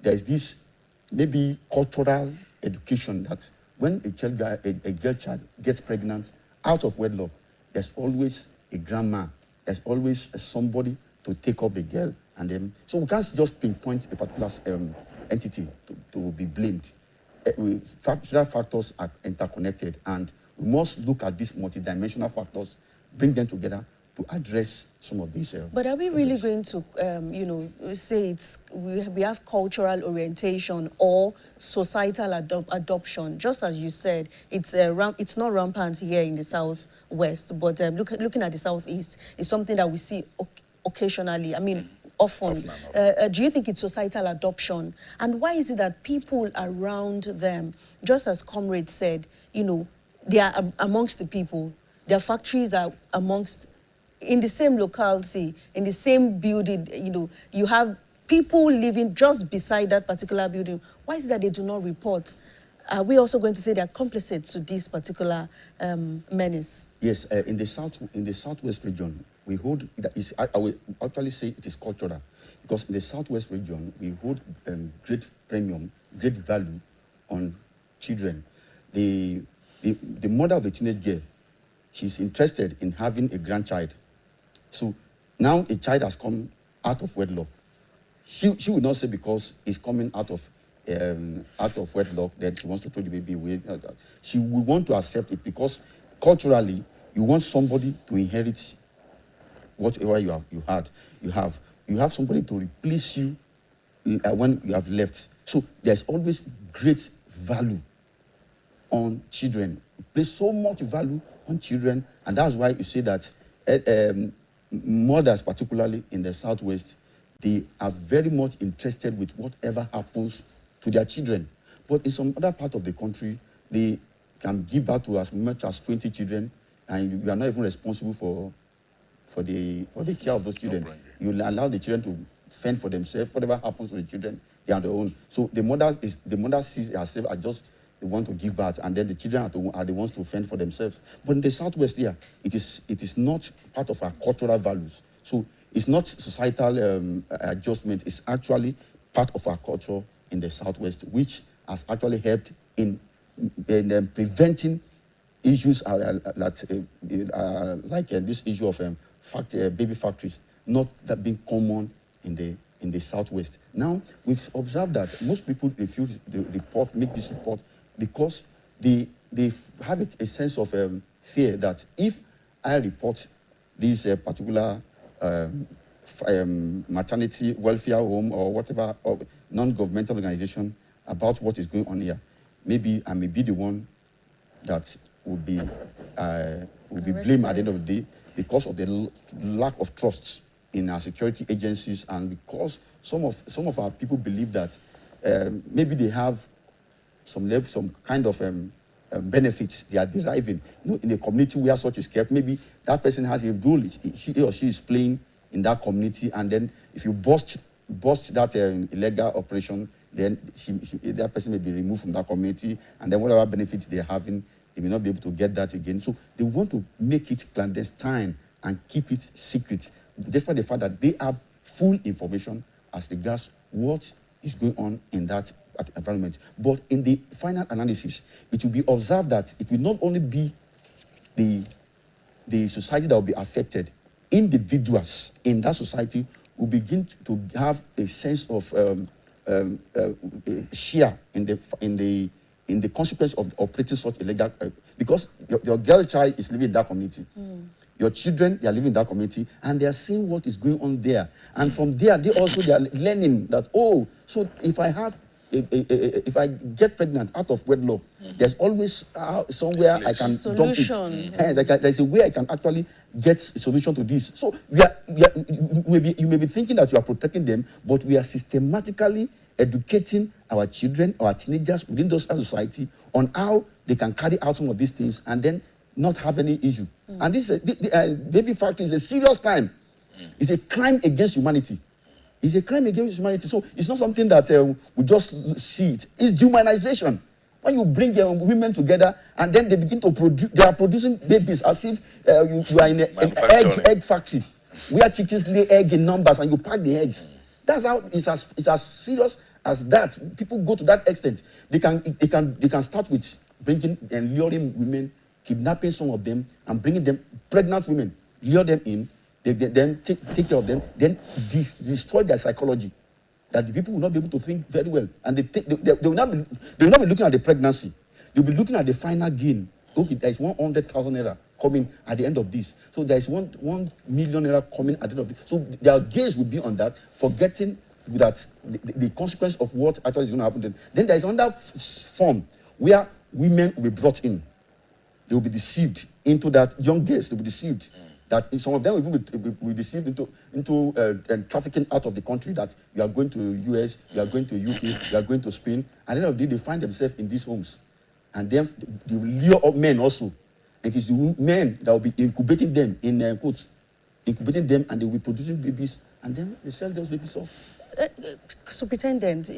there is this maybe cultural education that when a girl child gets pregnant out of wedlock, there's always a grandma, there's always somebody to take up the girl, and then so we can't just pinpoint a particular entity to be blamed. Social factors are interconnected, and we must look at these multidimensional factors, bring them together to address some of these. But are we really going to, say we have cultural orientation or societal adoption? Just as you said, it's not rampant here in the southwest, but looking at the southeast is something that we see occasionally. I mean, often. Do you think it's societal adoption? And why is it that people around them, just as Comrade said, they are amongst the people, their factories are amongst, in the same locality, in the same building, you have people living just beside that particular building, why is it that they do not report? Are we also going to say they are complicit to this particular menace? Yes, in the southwest region, we hold that is. I will actually say it is cultural, because in the southwest region we hold great premium, great value on children. The mother of the teenage girl, she's interested in having a grandchild. So now a child has come out of wedlock. She will not say because it's coming out of wedlock that she wants to throw the baby away. She will want to accept it, because culturally you want somebody to inherit whatever you have somebody to replace you when you have left. So there's always great value on children. We place so much value on children, and that's why you say that mothers, particularly in the southwest, they are very much interested with whatever happens to their children. But in some other part of the country, they can give birth to as much as 20 children, and you are not even responsible for the care of those children. You allow the children to fend for themselves. Whatever happens to the children, they are their own. So the mother sees herself as just they want to give birth, and then the children are the ones to fend for themselves. But in the southwest here, it is not part of our cultural values. So it's not societal adjustment. It's actually part of our culture in the southwest, which has actually helped in preventing issues like this issue of baby factories not that being common in the southwest. Now we've observed that most people refuse to make this report, because they have a sense of fear that if I report this particular maternity welfare home or whatever, or non-governmental organization, about what is going on here, maybe I may be the one that will be blamed at the end of the day, because of the lack of trust in our security agencies, and because some of our people believe that maybe they have some kind of benefits they are deriving. In a community where such is kept, maybe that person has a role he or she is playing in that community, and then if you bust that illegal operation, then that person may be removed from that community, and then whatever benefits they're having, they may not be able to get that again. So they want to make it clandestine and keep it secret, despite the fact that they have full information as regards what is going on in that environment. But in the final analysis, it will be observed that it will not only be the society that will be affected. Individuals in that society will begin to have a sense of share in the consequence of operating such illegal, because your girl child is living in that community. Your children, they are living in that community, and they are seeing what is going on there. And from there, they are learning that, oh, so if I have, if I get pregnant out of wedlock, there's always somewhere I can dump it. There's a way I can actually get solution to this. So you may be thinking that you are protecting them, but we are systematically educating our children, our teenagers within those society on how they can carry out some of these things and then not have any issue. And this baby factory is a serious crime. It's a crime against humanity. It's a crime against humanity. So it's not something that we just see it. It's dehumanization. When you bring women together and then they begin to produce, they are producing babies as if you are in an egg factory where chickens lay egg in numbers and you pack the eggs. That's how it's as serious as that. People go to that extent. They can start with bringing and luring women, kidnapping some of them and bringing them, pregnant women, lure them in. They then take care of them, then destroy their psychology, that the people will not be able to think very well, and they will not be looking at the pregnancy. They'll be looking at the final gain. Okay, there is 100,000 naira coming at the end of this. So there is 1 million naira coming at the end of this. So their gaze will be on that, forgetting that the consequence of what actually is going to happen. Then there is another form where women will be brought in. They will be deceived into that. Young girls, they will be deceived. That some of them will even be deceived into trafficking out of the country, that you are going to US, you are going to UK, you are going to Spain. At the end of the day, they find themselves in these homes. And then they will lure up men also. And it is the men that will be incubating them, in quotes, incubating them, and they will be producing babies, and then they sell those babies off. Superintendent,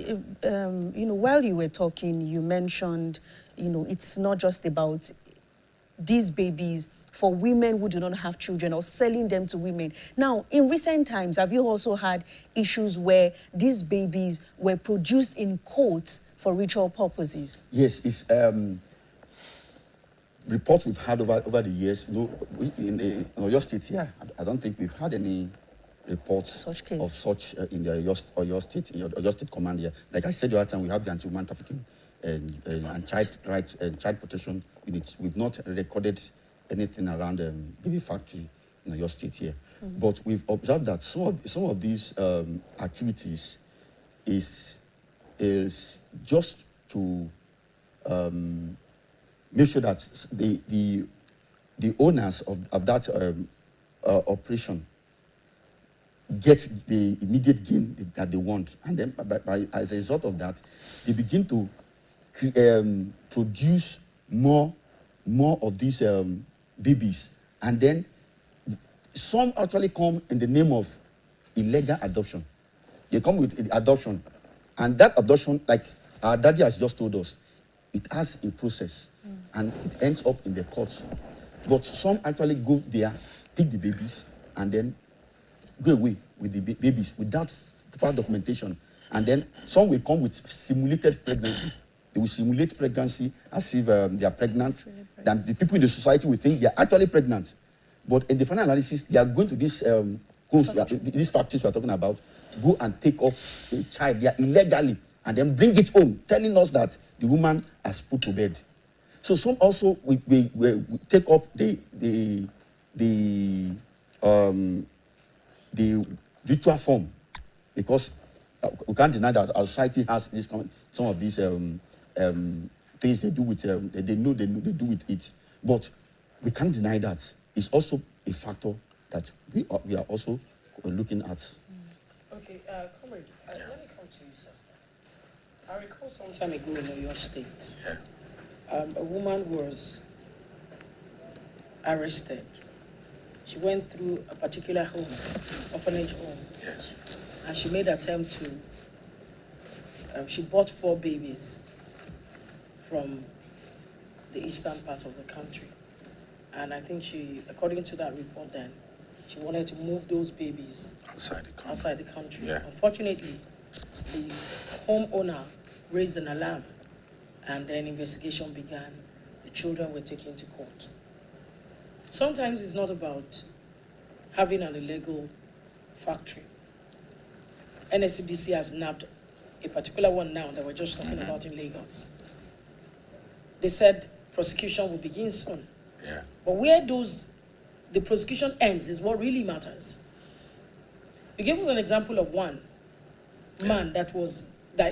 while you were talking, you mentioned, it's not just about these babies for women who do not have children or selling them to women. Now, in recent times, have you also had issues where these babies were produced in courts for ritual purposes? Yes, it's reports we've had over the years. In Oyo State here, I don't think we've had any reports of such in the Oyo State Command here. Like I said the other time, we have the anti-human trafficking and child rights and child protection units. We've not recorded anything around baby factory in Oyo State here. Mm-hmm. But we've observed that some of these activities is just to make sure that the owners of that operation get the immediate gain that they want, and then as a result of that, they begin to produce more of these babies, and then some actually come in the name of illegal adoption. They come with adoption, and that adoption, like our daddy has just told us, it has a process, and it ends up in the courts. But some actually go there, pick the babies, and then go away with the babies without proper documentation. And then some will come with simulated pregnancy. They will simulate pregnancy as if they are pregnant. Then the people in the society will think they are actually pregnant. But in the final analysis, they are going to these these factories we are talking about, go and take up a child there illegally, and then bring it home, telling us that the woman has put to bed. So some also we take up the ritual form, because we can't deny that our society has this some of these things they do with they know they do with it, but we can't deny that it's also a factor that we are also looking at. Okay, comrade, let me come to you, sir. I recall some time ago in Oyo State, a woman was arrested. She went through a particular home, orphanage home. Yes. And she made an attempt to, she bought 4 babies from the eastern part of the country. And I think she, according to that report then, she wanted to move those babies outside the country. Yeah. Unfortunately, the homeowner raised an alarm, and then investigation began. The children were taken to court. Sometimes it's not about having an illegal factory. NSCDC has nabbed a particular one now that we're just talking about in Lagos. They said prosecution will begin soon. Yeah. But where the prosecution ends is what really matters. You gave us an example of one man that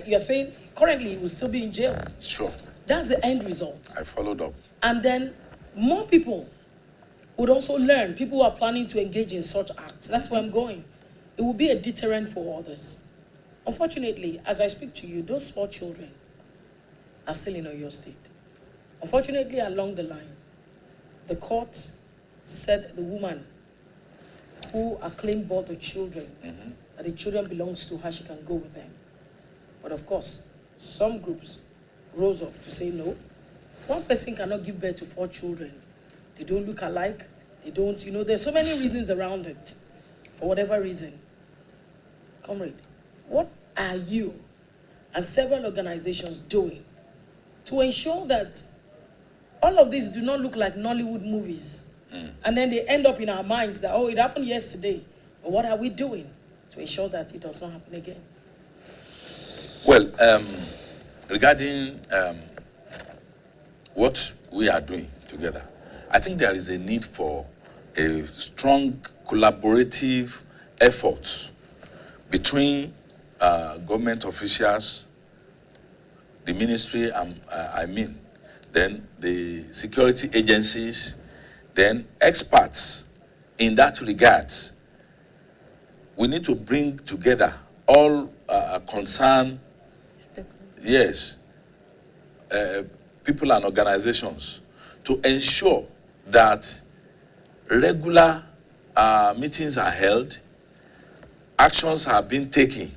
you're saying currently he will still be in jail. Sure. That's the end result. I followed up. And then more people would also learn, people who are planning to engage in such acts. That's where I'm going. It will be a deterrent for others. Unfortunately, as I speak to you, those 4 children are still in Oyo State. Unfortunately, along the line, the court said the woman who acclaimed bought the children, that the children belongs to her, she can go with them. But of course, some groups rose up to say no. One person cannot give birth to 4 children. They don't look alike. They don't, there's so many reasons around it. For whatever reason. Comrade, what are you and several organizations doing to ensure that all of these do not look like Nollywood movies? And then they end up in our minds that, it happened yesterday. But what are we doing to ensure that it does not happen again? Well, regarding what we are doing together, I think there is a need for a strong collaborative effort between government officials, the ministry, then the security agencies, then experts in that regard. We need to bring together all concerned, people and organizations to ensure that regular meetings are held, actions are being taken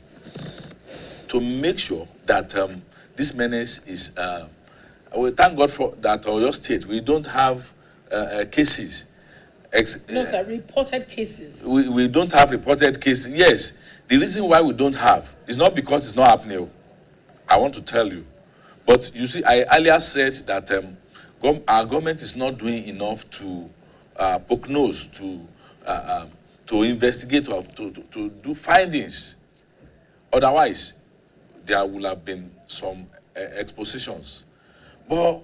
to make sure that this menace is. We thank God for that. Oyo State, we don't have cases. No, sir, reported cases. We don't have reported cases. Yes, the reason why we don't have is not because it's not happening. I want to tell you. But you see, I earlier said that our government is not doing enough to poke nose, to investigate, or to do findings. Otherwise, there will have been some expositions. But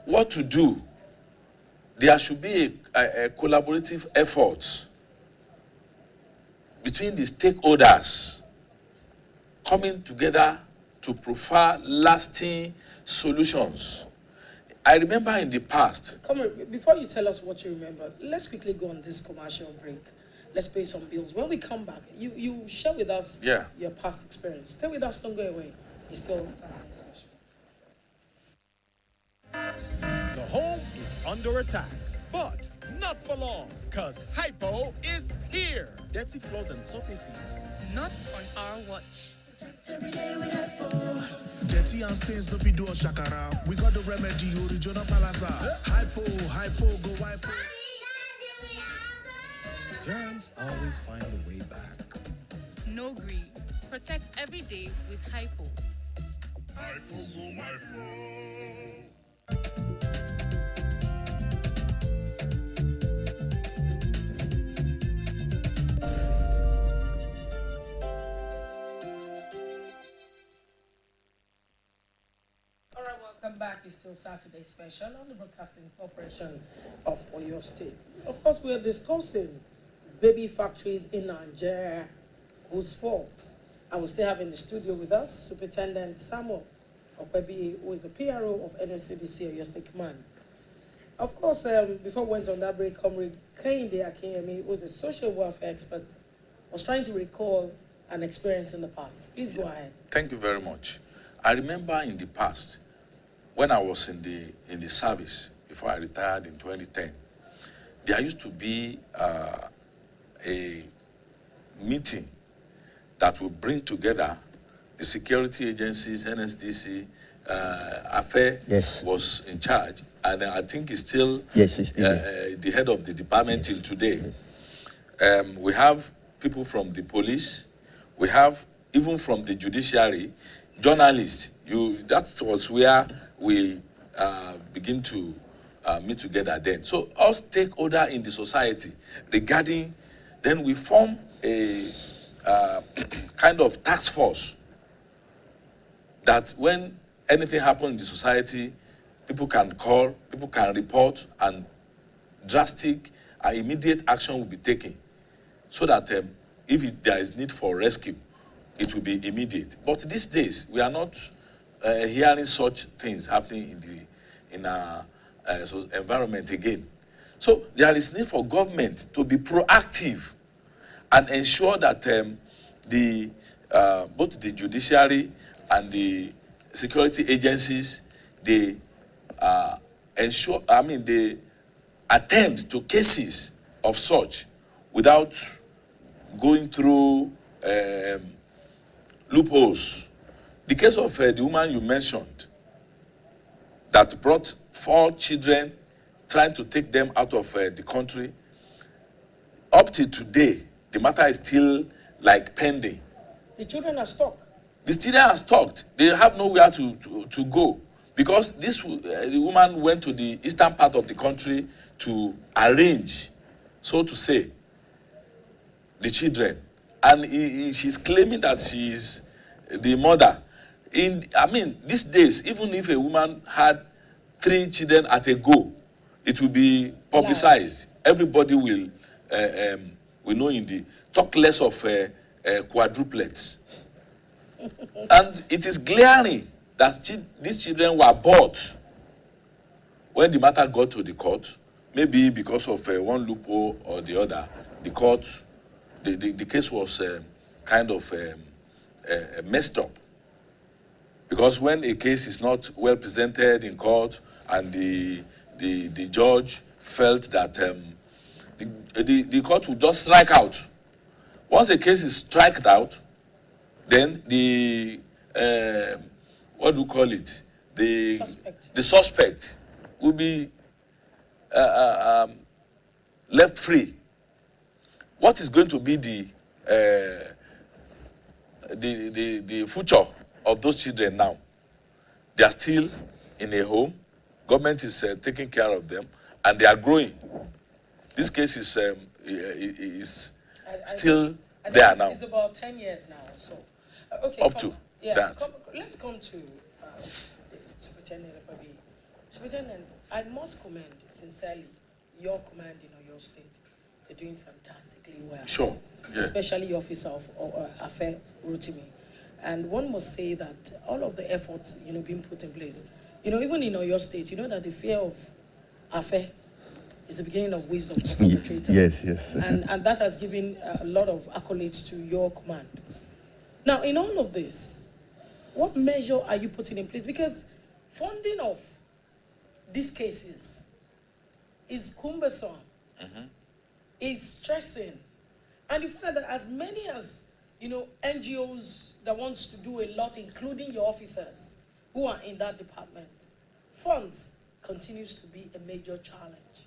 what to do? There should be a collaborative effort between the stakeholders coming together to provide lasting solutions. I remember in the past. Come on, before you tell us what you remember, let's quickly go on this commercial break. Let's pay some bills. When we come back, you share with us your past experience. Stay with us, don't go away. It's still Saturday Special. The home is under attack, but not for long, because Hypo is here. Dirty floors and surfaces. Not on our watch. Dirty and stains don't fit do us shakara. We got the remedy, original palasa. Hypo, go hypo. Germs always find a way back. No green. Protect every day with Hypo. Hypo, go hypo. Welcome back. It's still Saturday Special on the Broadcasting Corporation of Oyo State. Of course, we are discussing baby factories in Nigeria, whose fault. And we still have in the studio with us Superintendent Samuel Okwebi, who is the PRO of NSCDC Oyo State Command. Of course, before we went on that break, Comrade Kehinde Akinyemi, who is a social welfare expert, was trying to recall an experience in the past. Please go ahead. Thank you very much. I remember in the past, when I was in the service, before I retired in 2010, there used to be a meeting that would bring together the security agencies, NSDC, Affair was in charge, and I think he's still, the head of the department till today. We have people from the police, we have even from the judiciary, journalists. That was where we begin to meet together then. So all stakeholders in the society regarding, then we form a kind of task force that when anything happens in the society, people can call, people can report, and drastic and immediate action will be taken so that if there is need for rescue, it will be immediate. But these days, we are not hearing such things happening in our environment again. So there is need for government to be proactive and ensure that both the judiciary and the security agencies, they they attend to cases of such without going through loopholes. The case of the woman you mentioned that brought 4 children, trying to take them out of the country, up to today, the matter is still like pending. The children are stuck. The children are stuck. They have nowhere to go because the woman went to the eastern part of the country to arrange, so to say, the children. And she's claiming that she is the mother. These days, even if a woman had 3 children at a go, it will be publicized. Everybody will know talk less of quadruplets. And it is glaring that these children were bought when the matter got to the court, maybe because of one loophole or the other. The court, the case was kind of messed up. Because when a case is not well presented in court and the judge felt that the court would just strike out. Once a case is struck out, Then the what do you call it? Suspect. The suspect will be left free. What is going to be the future of those children now? They are still in a home. Government is taking care of them, and they are growing. This case is still there now. It's about 10 years now or so. Okay. Up to that. Let's come to Superintendent Epadi. Superintendent, I must commend sincerely your command in Oyo State. They're doing fantastically well. Sure. Yeah. Especially your officer of Affair Rotimi. And one must say that all of the efforts, being put in place, even in Oyo State, that the fear of affair is the beginning of wisdom for perpetrators. Yes. And that has given a lot of accolades to your command. Now, in all of this, what measure are you putting in place? Because funding of these cases is cumbersome, is stressing. And you find that as many as, NGOs that wants to do a lot, including your officers who are in that department, funds continues to be a major challenge.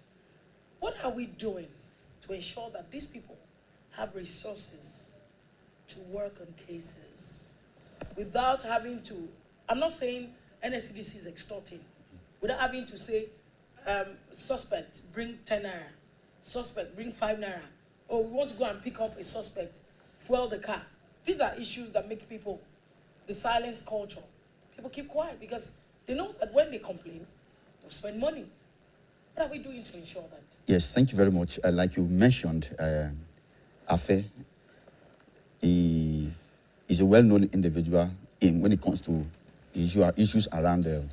What are we doing to ensure that these people have resources to work on cases without having to, I'm not saying NSCDC is extorting, without having to say, suspect, bring 10 naira, suspect, bring 5 naira, or we want to go and pick up a suspect, fuel the car. These are issues that make people, the silence culture, people keep quiet because they know that when they complain, they'll spend money. What are we doing to ensure that? Yes, thank you very much. Like you mentioned, Afe is a well-known individual when it comes to issues around the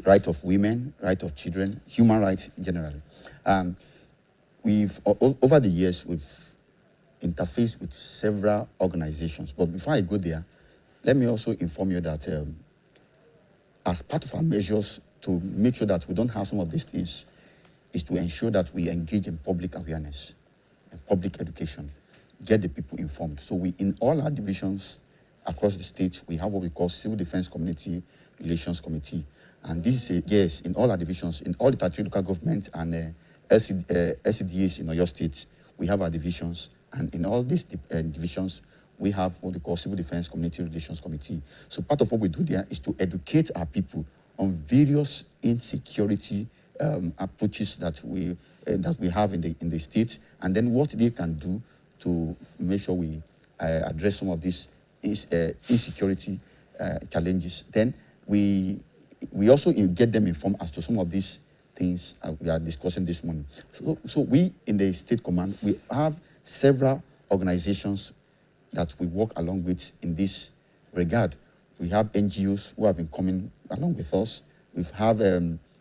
right of women, right of children, human rights generally. Over the years, we've interfaced with several organizations. But before I go there, let me also inform you that as part of our measures to make sure that we don't have some of these things is to ensure that we engage in public awareness and public education, get the people informed. So in all our divisions across the state, we have what we call Civil Defense Community Relations Committee. And this is in all our divisions, in all the 33 local governments and SCDAs in Oyo State, we have our divisions. And in all these divisions, we have what we call Civil Defense Community Relations Committee. So part of what we do there is to educate our people on various insecurity approaches that we have in the state, and then what they can do to make sure we address some of these insecurity challenges. Then we also get them informed as to some of these things we are discussing this morning. So we in the State Command, we have several organizations that we work along with in this regard. We have NGOs who have been coming along with us. We have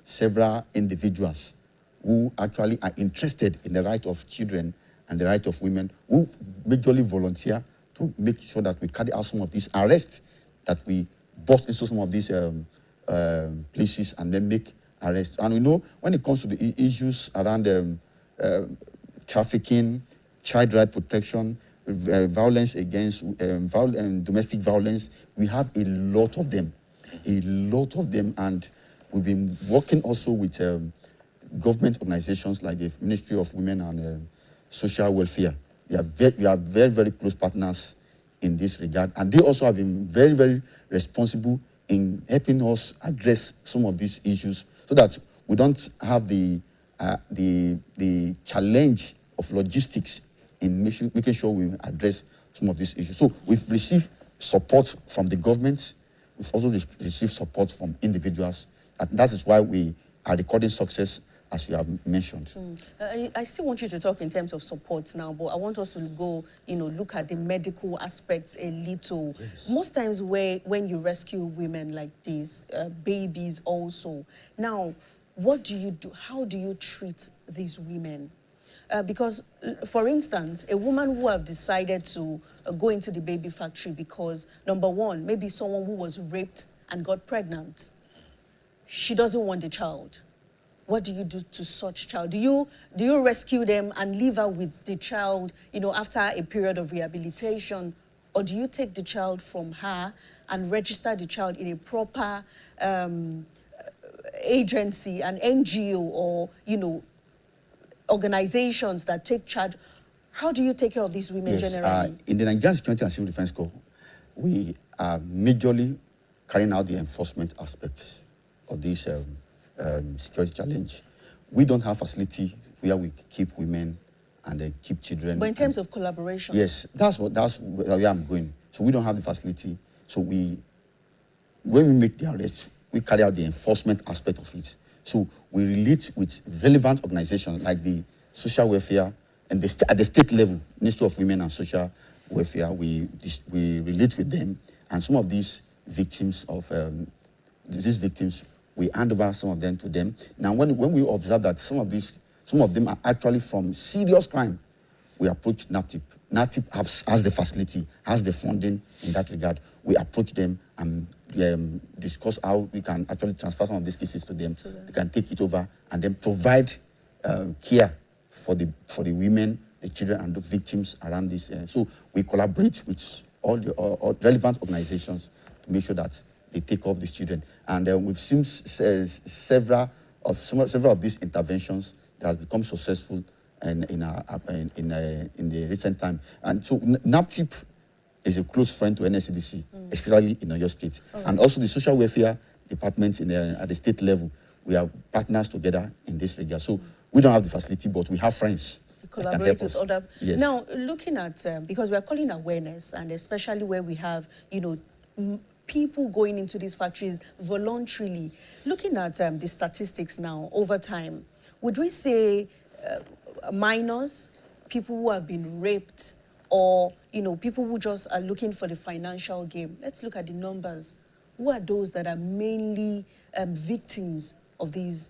several individuals who actually are interested in the right of children and the right of women, who majorly volunteer to make sure that we carry out some of these arrests, that we bust into some of these places and then make arrests. And we know when it comes to the issues around trafficking, child right protection, violence against domestic violence, we have a lot of them, and we've been working also with government organizations like the Ministry of Women and Social Welfare. We are very, very close partners in this regard, and they also have been very, very responsible in helping us address some of these issues so that we don't have the challenge of logistics in making sure we address some of these issues. So we've received support from the government. We've also received support from individuals. And that is why we are recording success, as you have mentioned. I still want you to talk in terms of support now, but I want us to go, look at the medical aspects a little. Yes. Most times when you rescue women like these, babies also, now, what do you do? How do you treat these women? Because, for instance, a woman who have decided to go into the baby factory because, number one, maybe someone who was raped and got pregnant, she doesn't want the child. What do you do to such child? Do you rescue them and leave her with the child, after a period of rehabilitation? or do you take the child from her and register the child in a proper agency, an NGO, or, organizations that take charge? How do you take care of these women generally? In the Nigerian Security and Civil Defense Corps, we are majorly carrying out the enforcement aspects of this security challenge. We don't have facility where we keep women and keep children. But in terms of collaboration? Yes, that's where I'm going. So we don't have the facility. So when we make the arrest, we carry out the enforcement aspect of it. So we relate with relevant organizations like the social welfare and at the state level, Ministry of Women and Social Welfare. We relate with them, and some of these victims we hand over some of them to them. Now, when we observe that some of them are actually from serious crime, we approach NATIP. NATIP has the facility, has the funding in that regard. We approach them and discuss how we can actually transfer some of these cases to them. They can take it over and then provide care for the women, the children, and the victims around this. So we collaborate with all the relevant organizations to make sure that they take up these children. And we've seen several of these interventions that have become successful in the recent time. And so NAPTIP is a close friend to NSCDC, especially in Oyo State. And also the social welfare department at the state level. We have partners together in this regard. So we don't have the facility, but we have friends. Collaborate with other. Yes. Now, looking at, because we are calling awareness, and especially where we have, people going into these factories voluntarily. Looking at the statistics now, over time, would we say minors, people who have been raped, or, people who just are looking for the financial gain? Let's look at the numbers. Who are those that are mainly victims of these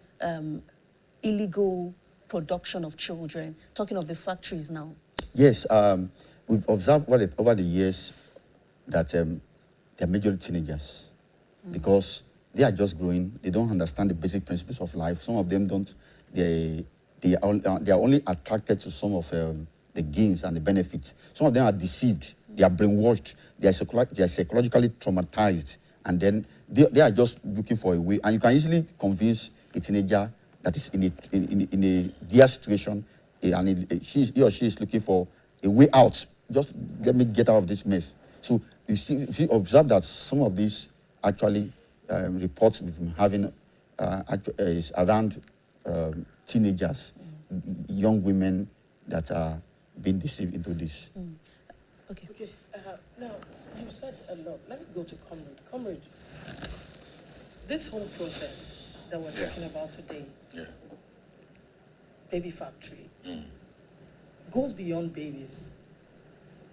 illegal production of children? Talking of the factories now. Yes, we've observed over the years that they're majorly teenagers because they are just growing. They don't understand the basic principles of life. Some of them don't. They are only attracted to some of the gains and the benefits. Some of them are deceived. They are brainwashed. They are psychologically traumatized, and then they are just looking for a way. And you can easily convince a teenager that is in a dear situation, and he or she is looking for a way out. Just let me get out of this mess. So you see, observe that some of these actually reports we've been having is around teenagers, young women that are being deceived into this. Okay. Now, you've said a lot. Let me go to Comrade. Comrade, this whole process that we're talking about today, baby factory, goes beyond babies.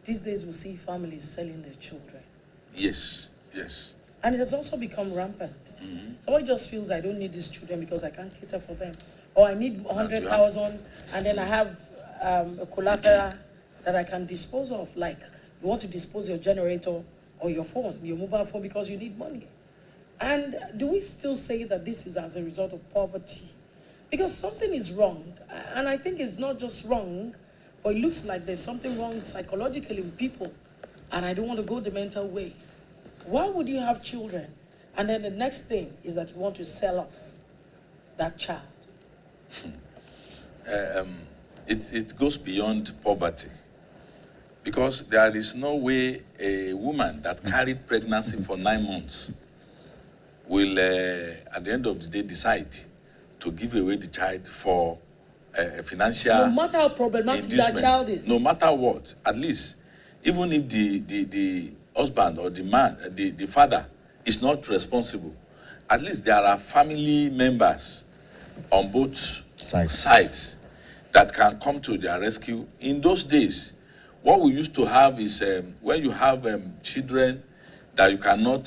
These days we see families selling their children. Yes. And it has also become rampant. Somebody just feels I don't need these children because I can't cater for them. Or I need 100,000 and then I have a collateral that I can dispose of. Like you want to dispose your generator or your phone, your mobile phone, because you need money. And do we still say that this is as a result of poverty? Because something is wrong. And I think it's not just wrong, but it looks like there's something wrong psychologically with people. And I don't want to go the mental way. Why would you have children? And then the next thing is that you want to sell off that child. It goes beyond poverty. Because there is no way a woman that carried pregnancy for 9 months will, at the end of the day, decide to give away the child for a financial No matter how problematic that child is. No matter what, at least, even if the husband or the man, the father is not responsible, at least there are family members on both sides that can come to their rescue. In those days, what we used to have is when you have children that you cannot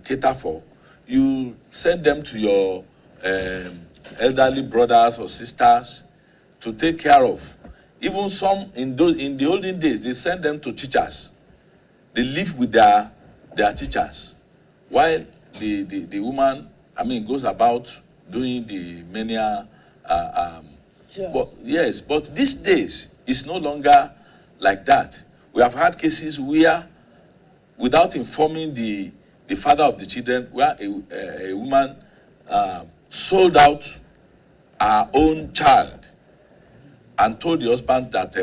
cater for, you send them to your elderly brothers or sisters to take care of. Even some in the olden days, they send them to teachers. They live with their teachers, while the woman, goes about doing the menial. But these days it's no longer like that. We have had cases where without informing the father of the children, where a woman sold out her own child and told the husband that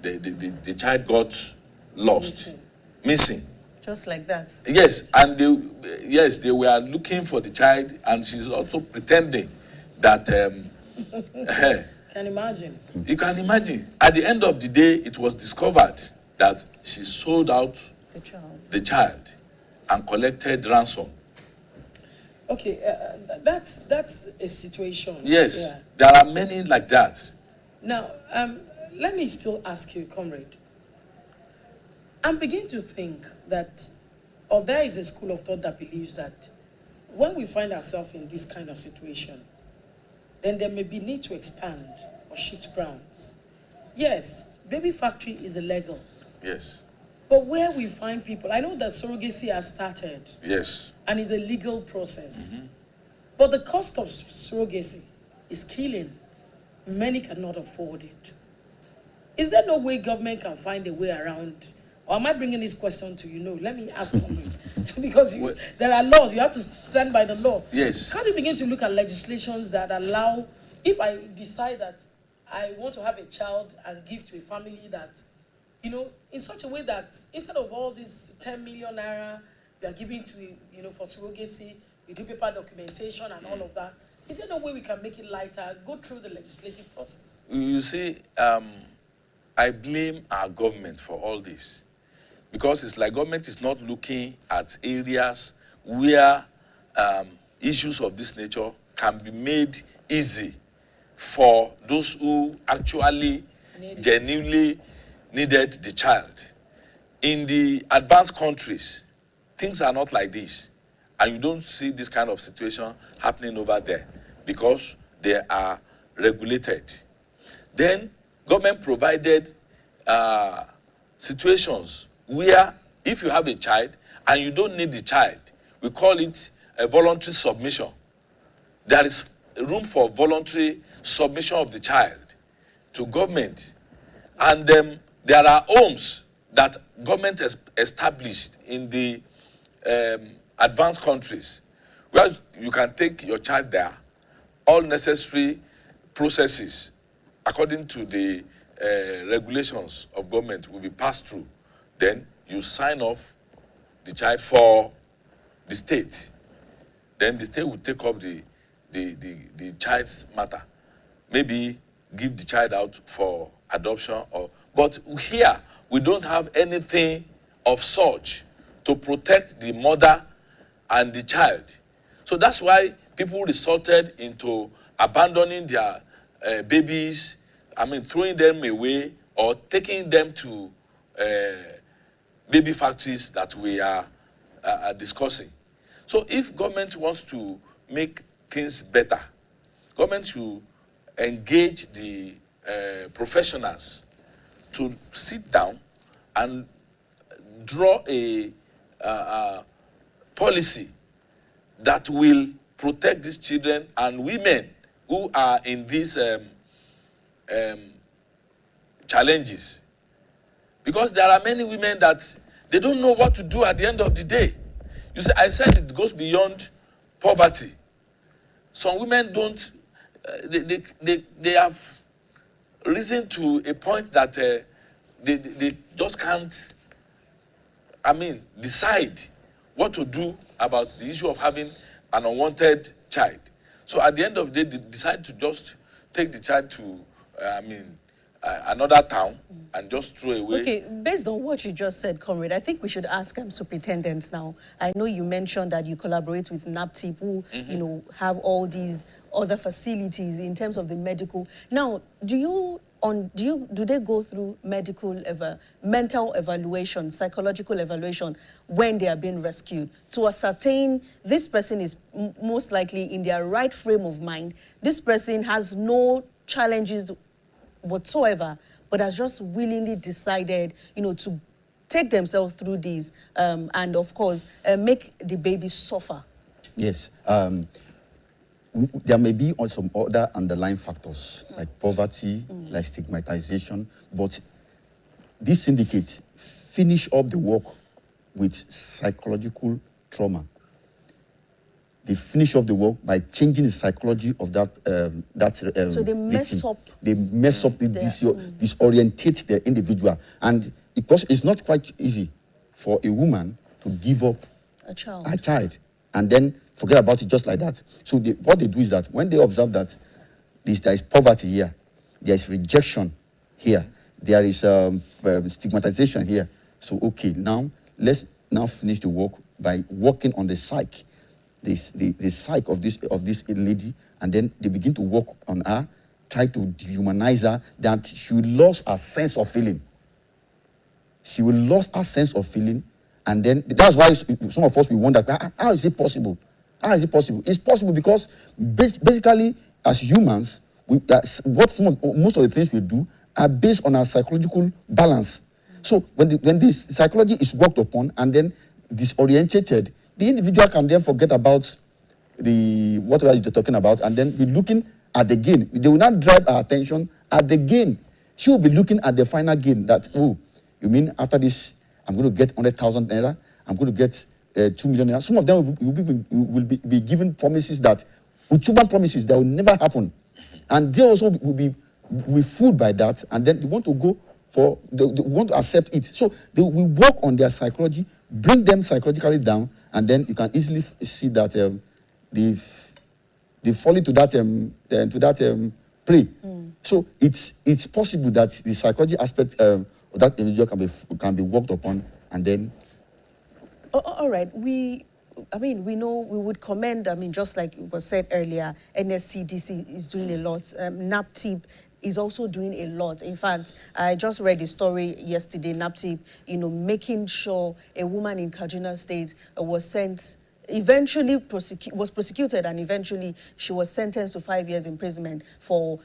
the child got lost, missing. Just like that. Yes, and they were looking for the child, and she's also pretending that. Can imagine. You can imagine. At the end of the day, it was discovered that she sold out the child and collected ransom. Okay, that's a situation. Yes, Yeah. there are many like that. Now, let me still ask you, comrade. I'm beginning to think that, or there is a school of thought that believes that when we find ourselves in this kind of situation, then there may be need to expand or shift grounds. Yes, baby factory is illegal. Yes. But where we find people, I know that surrogacy has started. Yes. And is a legal process. But the cost of surrogacy is killing. Many cannot afford it. Is there no way government can find a way around? Or am I bringing this question to let me ask because there are laws, you have to stand by the law. Yes. How do you begin to look at legislations that allow, if I decide that I want to have a child and give to a family that, in such a way that instead of all this 10 million naira we are giving to, for surrogacy, we do paper documentation and all of that. Is there no way we can make it lighter, go through the legislative process? You see, I blame our government for all this. Because it's like government is not looking at areas where issues of this nature can be made easy for those who actually genuinely needed the child. In the advanced countries, things are not like this. And you don't see this kind of situation happening over there because they are regulated. Then government provided situations where if you have a child and you don't need the child, we call it a voluntary submission. There is room for voluntary submission of the child to government. And there are homes that government has established in the advanced countries where you can take your child there. All necessary processes according to the regulations of government will be passed through. Then you sign off the child for the state. Then the state will take up the child's matter. Maybe give the child out for adoption. But here, we don't have anything of such to protect the mother and the child. So that's why people resorted into abandoning their babies, throwing them away or taking them to baby factories that we are discussing. So if government wants to make things better, government should engage the professionals to sit down and draw a policy that will protect these children and women who are in these challenges. Because there are many women that they don't know what to do at the end of the day. You see, I said it goes beyond poverty. Some women don't, they have risen to a point that they just can't, decide what to do about the issue of having an unwanted child. So at the end of the day, they decide to just take the child to, another town and just throw away. Okay, based on what you just said, comrade, I think we should ask superintendent now. I know you mentioned that you collaborate with NAPTIP, who, have all these other facilities in terms of the medical. Now, do they go through mental evaluation, psychological evaluation when they are being rescued to ascertain this person is most likely in their right frame of mind, this person has no challenges whatsoever, but has just willingly decided, to take themselves through these and, of course, make the baby suffer? Yes. There may be some other underlying factors like poverty, like stigmatization, but these syndicates finish up the work with psychological trauma. They finish up the work by changing the psychology of so they mess victim. up. They mess up, disorientate the individual. And because it's not quite easy for a woman to give up a child, and then forget about it just like that. So what they do is that when they observe that there is poverty here, there is rejection here, there is stigmatization here. So okay, now let's finish the work by working on the psyche, the psyche of this lady, and then they begin to work on her, try to dehumanize her, that she lost her sense of feeling. She will lose her sense of feeling, and then that's why some of us we wonder, how is it possible? How is it possible? It's possible because basically, as humans, most of the things we do are based on our psychological balance. So when this psychology is worked upon and then disorientated, the individual can then forget about whatever you're talking about and then be looking at the gain. They will not drive our attention at the gain. She will be looking at the final gain that, oh, you mean after this, I'm going to get 100,000 naira, I'm going to get 2 million naira. Some of them will be given promises that, uchuban promises that will never happen. And they also will be fooled by that, and then they want to go they want to accept it. So they will work on their psychology, bring them psychologically down, and then you can easily see that they fall into that prey. So it's possible that the psychology aspect of that individual can be worked upon, and then. All right, we know we would commend, just like was said earlier, NSCDC is doing a lot. NAPTIP is also doing a lot. In fact, I just read a story yesterday, NAPTIP, making sure a woman in Kaduna State was prosecuted, and eventually she was sentenced to 5 years imprisonment for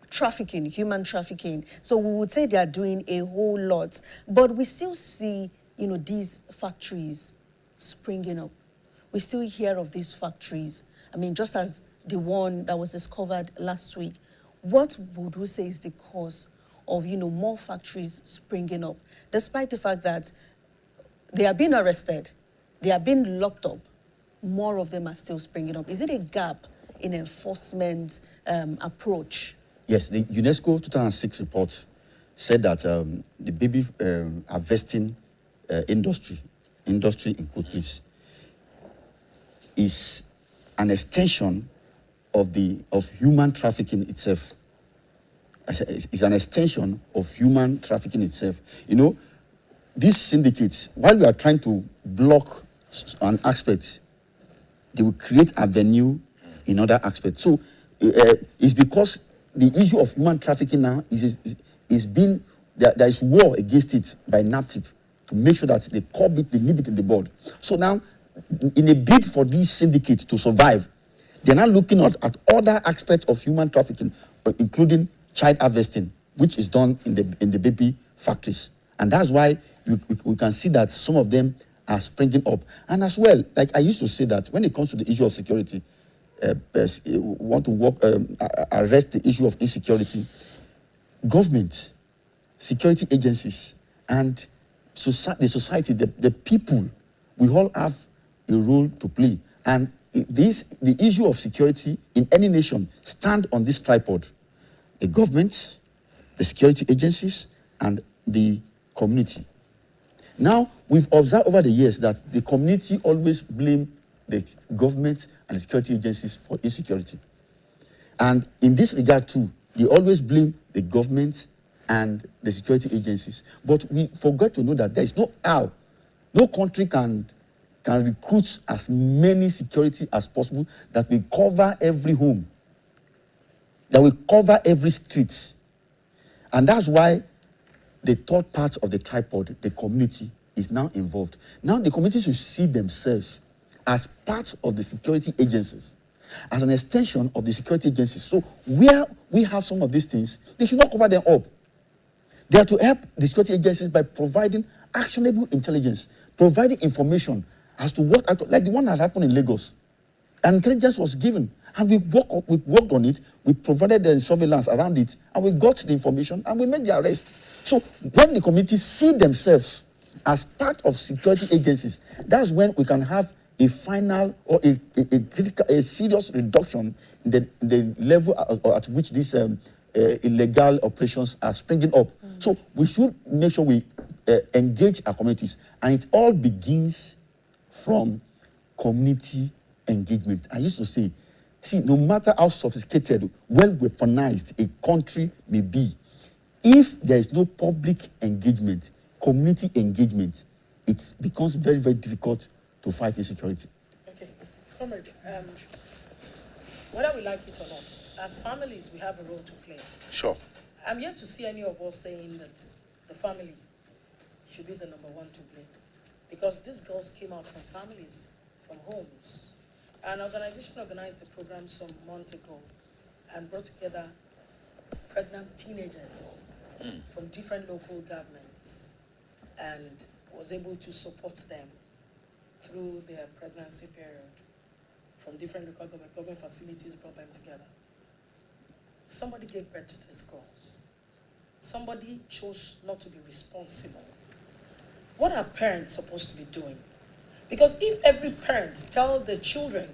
trafficking, human trafficking. So we would say they are doing a whole lot, but we still see, these factories springing up. We still hear of these factories. Just as the one that was discovered last week. What would we say is the cause of, more factories springing up, despite the fact that they are being arrested, they are being locked up, more of them are still springing up? Is it a gap in enforcement approach? Yes, the UNESCO 2006 report said that the baby harvesting industry in quotes, is an extension of human trafficking itself. It's an extension of human trafficking itself. These syndicates, while we are trying to block an aspect, they will create avenue in other aspects. So it's because the issue of human trafficking now is being, there is war against it by NAPTIP to make sure that they curb it, they nip it in the bud. So now, in a bid for these syndicates to survive, they're now looking at other aspects of human trafficking, including child harvesting, which is done in the baby factories. And that's why we can see that some of them are springing up. And as well, like I used to say that when it comes to the issue of security, want to arrest the issue of insecurity, government, security agencies, and the society, the people, we all have a role to play. And the issue of security in any nation stand on this tripod: the government, the security agencies, and the community. Now, we've observed over the years that the community always blame the government and the security agencies for insecurity. And in this regard too, they always blame the government and the security agencies. But we forget to know that there is no country can recruit as many security as possible that will cover every home, that will cover every street. And that's why the third part of the tripod, the community, is now involved. Now the community should see themselves as part of the security agencies, as an extension of the security agencies. So where we have some of these things, they should not cover them up. They are to help the security agencies by providing actionable intelligence, providing information as to what, like the one that happened in Lagos. And intelligence was given, and we worked on it, we provided the surveillance around it, and we got the information, and we made the arrest. So when the community see themselves as part of security agencies. That's when we can have a final or a critical, a serious reduction in the level at which these illegal operations are springing up. So we should make sure we engage our communities, and it all begins from community engagement. I used to say, see, no matter how sophisticated, well weaponized a country may be, if there is no public engagement, community engagement, it becomes very, very difficult to fight insecurity. Okay, comrade, whether we like it or not, as families, we have a role to play. Sure. I'm yet to see any of us saying that the family should be the number one to blame. Because these girls came out from families, from homes. An organization organized the program some months ago and brought together pregnant teenagers from different local governments and was able to support them through their pregnancy period. From different local government facilities brought them together. Somebody gave birth to these girls. Somebody chose not to be responsible. What are parents supposed to be doing? Because if every parent tell the children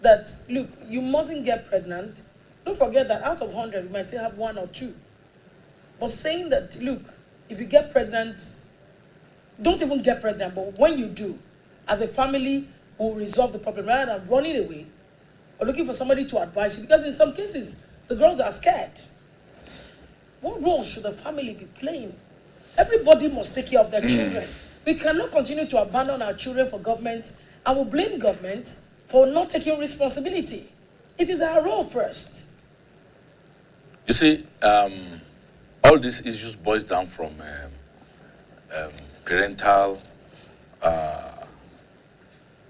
that, look, you mustn't get pregnant, don't forget that out of 100, we might still have 1 or 2. But saying that, look, if you get pregnant, don't even get pregnant, but when you do, as a family, we'll resolve the problem rather than running away or looking for somebody to advise you. Because in some cases, the girls are scared. What role should the family be playing? Everybody must take care of their children. We cannot continue to abandon our children for government and we'll blame government for not taking responsibility. It is our role first. You see, all these issues boils down from parental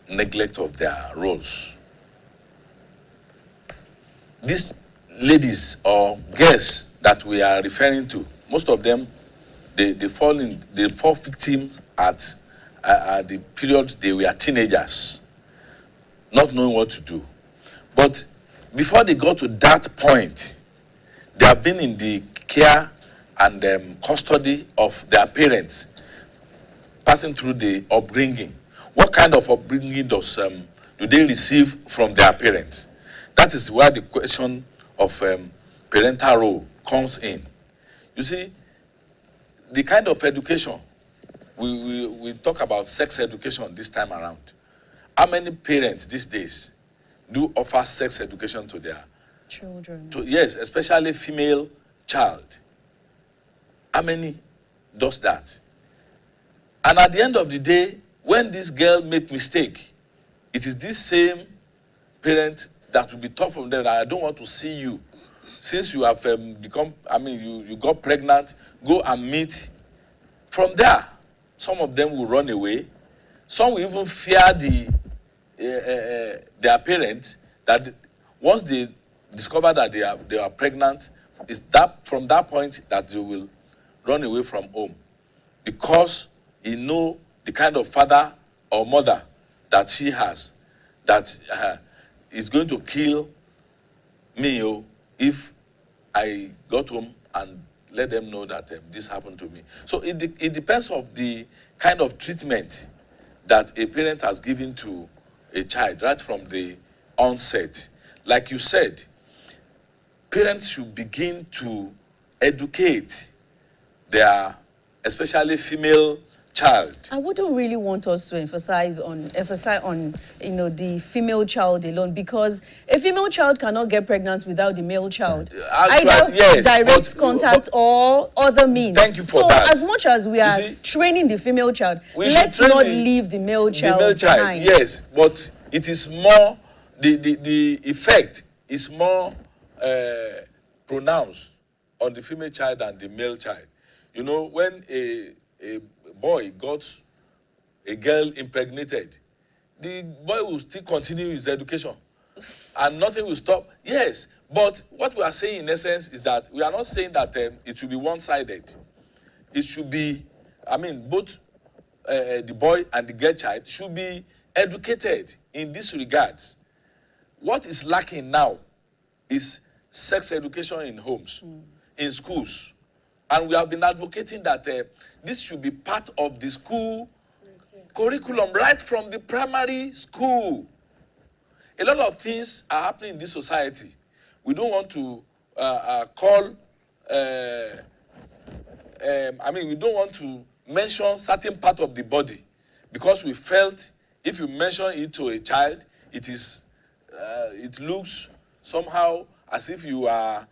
neglect of their roles. These ladies or girls that we are referring to, most of them, they fall victims at the period they were teenagers, not knowing what to do. But before they got to that point, they have been in the care and custody of their parents, passing through the upbringing. What kind of upbringing do they receive from their parents? That is where the question of parental role comes in. You see, the kind of education, we talk about sex education this time around. How many parents these days do offer sex education to their children? Yes, especially female child. How many does that? And at the end of the day, when this girl make mistake, it is this same parent that will be tough on them that I don't want to see you. Since you have you got pregnant, go and meet. From there, some of them will run away. Some will even fear their parents, that once they discover that they are pregnant, it's that from that point that they will run away from home, because he know the kind of father or mother that she has, that is going to kill me if I got home and let them know that this happened to me. So it depends on the kind of treatment that a parent has given to a child right from the onset. Like you said, parents should begin to educate their, especially female child. I wouldn't really want us to emphasize on the female child alone, because a female child cannot get pregnant without the male child. Either yes, direct contact or other means. Thank you for that. So as much as we are training the female child, let's not leave the male child behind. Yes, but it is more, the effect is more pronounced on the female child than the male child. You know, when a boy got a girl impregnated, the boy will still continue his education and nothing will stop. Yes, but what we are saying in essence is that we are not saying that it should be one-sided. It should be, both the boy and the girl child should be educated in this regards. What is lacking now is sex education in homes, in schools. And we have been advocating that this should be part of the school curriculum right from the primary school. A lot of things are happening in this society. We don't want to we don't want to mention certain part of the body because we felt if you mention it to a child, it looks somehow as if you are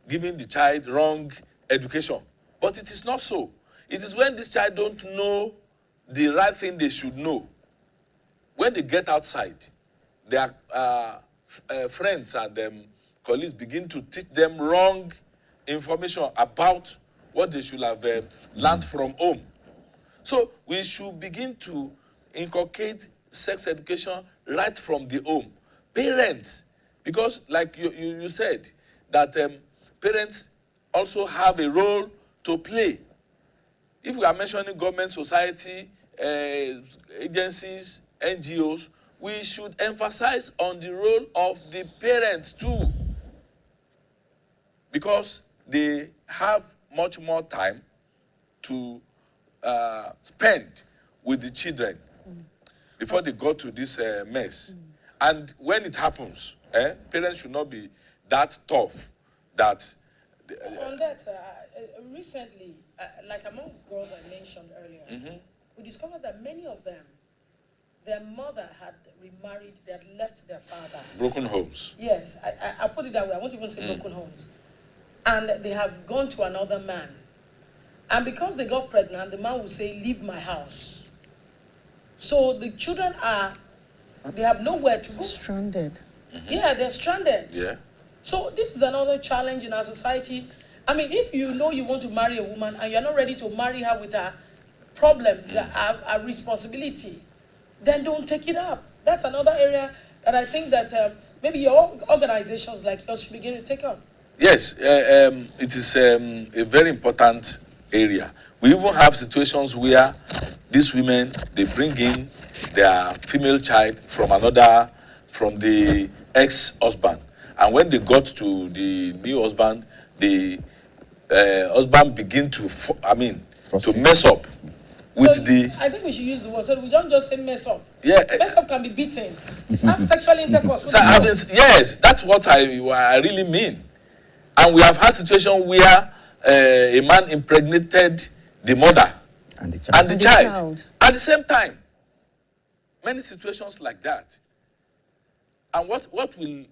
giving the child wrong education. But it is not so. It is when this child don't know the right thing they should know. When they get outside, their friends and colleagues begin to teach them wrong information about what they should have learned from home. So we should begin to inculcate sex education right from the home. Parents, because like you said, that parents also have a role to play. If we are mentioning government, society, agencies, NGOs, we should emphasize on the role of the parents too, because they have much more time to spend with the children before they go to this mess. And when it happens, parents should not be that tough that... On that, recently, like among girls I mentioned earlier, we discovered that many of them, their mother had remarried, they had left their father. Broken homes. Yes, I put it that way. I won't even say broken homes. And they have gone to another man. And because they got pregnant, the man will say, leave my house. So the children they have nowhere to go. Stranded. Yeah, they're stranded. Yeah. So this is another challenge in our society. I mean, if you know you want to marry a woman and you're not ready to marry her with her problems, her responsibility, then don't take it up. That's another area that I think that maybe your organizations like yours should begin to take up. Yes, it is a very important area. We even have situations where these women, they bring in their female child from the ex-husband. And when they got to the new husband, the husband begin to mess up with I think we should use the word, so we don't just say mess up. Yeah. Mess up can be beaten. Have sexual intercourse. Yes, that's what I really mean. And we have had situations where a man impregnated the mother and the child at the same time. Many situations like that. And what will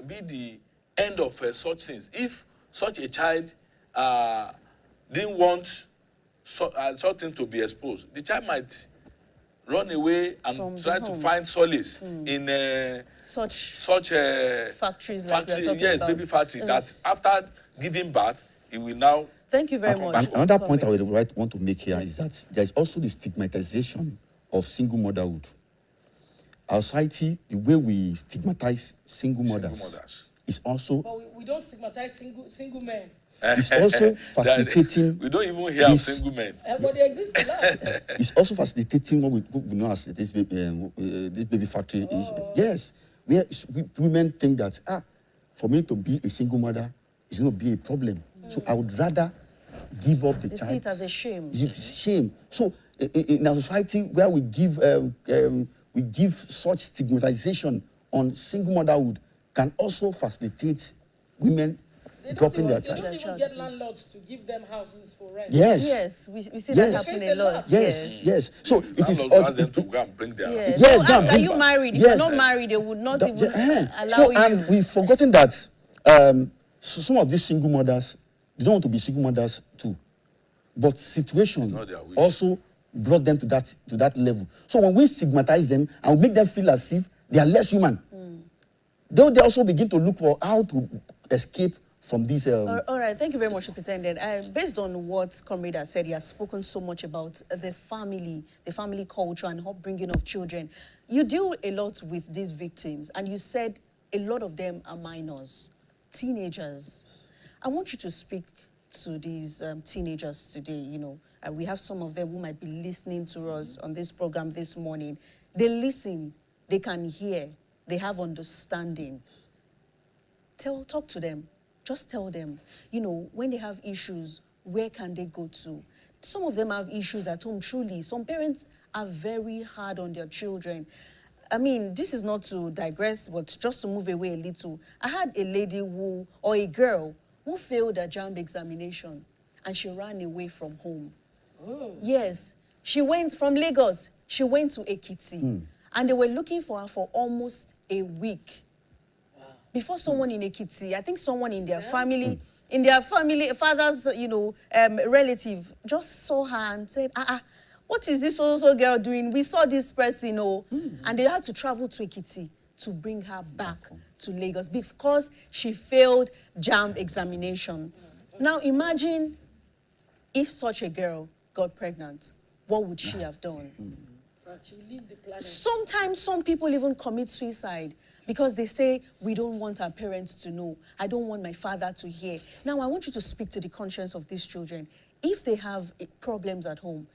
be the end of such things? If such a child didn't want something to be exposed, the child might run away and try to find solace in such factories like we are talking yes, about. baby factory, that after giving birth, he will now... Thank you very much. Another point I would want to make here is that there is also the stigmatization of single motherhood. Our society, the way we stigmatize single mothers is also... But we don't stigmatize single men. It's also facilitating... We don't even hear of single men. But they exist a lot. It's also facilitating what we know as this baby factory. Yes, women think that, for me to be a single mother is going to be a problem. So I would rather give up the child. They see it as a shame. Shame. So in our society where we give such stigmatization on single motherhood can also facilitate women dropping their child. They don't even get landlords to give them houses for rent. Yes, we see that happening a lot. Yes. So it is ask them to go and bring their yes. Yes, ask, are you married? If you're not married, they would not even allow you. And we've forgotten that some of these single mothers, they don't want to be single mothers too. But situation also brought them to that level. So when we stigmatize them and we make them feel as if they are less human, they also begin to look for how to escape from this. All right, thank you very much, Superintendent. Based on what Comrade has said, he has spoken so much about the family culture and upbringing of children. You deal a lot with these victims, and you said a lot of them are minors, teenagers. I want you to speak to these teenagers today. You know, we have some of them who might be listening to us on this program this morning. They listen, they can hear, they have understanding. Talk to them. just tell them, you know, when they have issues, where can they go to? Some of them have issues at home, truly. Some parents are very hard on their children. I mean, this is not to digress, but just to move away a little. I had a lady who, or a girl, who failed a JAMB examination, and she ran away from home. Oh. Yes, she went from Lagos, she went to Ekiti, and they were looking for her for almost a week. Before someone in Ekiti, I think someone in their family, father's, you know, relative, just saw her and said, what is this also girl doing? We saw this person, and they had to travel to Ekiti to bring her back to Lagos because she failed JAMB examination. Now imagine if such a girl got pregnant, what would she have done? Sometimes some people even commit suicide because they say, we don't want our parents to know. I don't want my father to hear. Now, I want you to speak to the conscience of these children. If they have problems at home,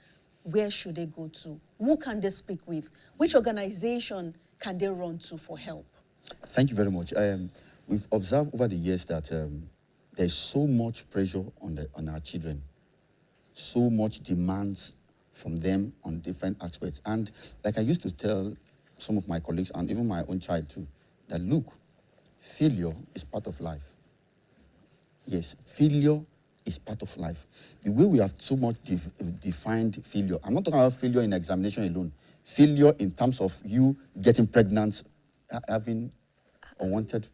where should they go to? Who can they speak with? Which organization can they run to for help? Thank you very much. We've observed over the years that there's so much pressure on our children, so much demands from them on different aspects. And like I used to tell some of my colleagues and even my own child too, that look, failure is part of life. Yes, failure is part of life. The way we have so much defined failure, I'm not talking about failure in examination alone, failure in terms of you getting pregnant, having unwanted.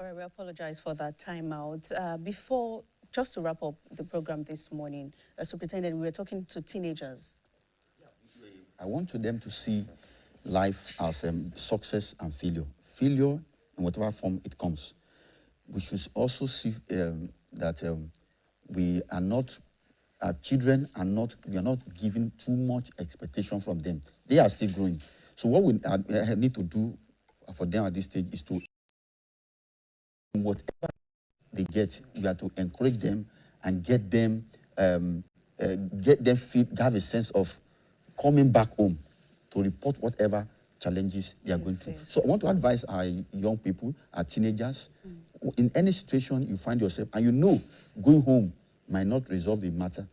All right, we apologize for that timeout. Before, just to wrap up the program this morning, Superintendent, we were talking to teenagers. I want them to see life as success and failure. Failure, in whatever form it comes. We should also see that we are not, our children are not, we are not giving too much expectation from them. They are still growing. So what we need to do for them at this stage is to, whatever they get, we have to encourage them and get them have a sense of coming back home to report whatever challenges they are going through. So I want to advise our young people, our teenagers, in any situation you find yourself, and you know going home might not resolve the matter,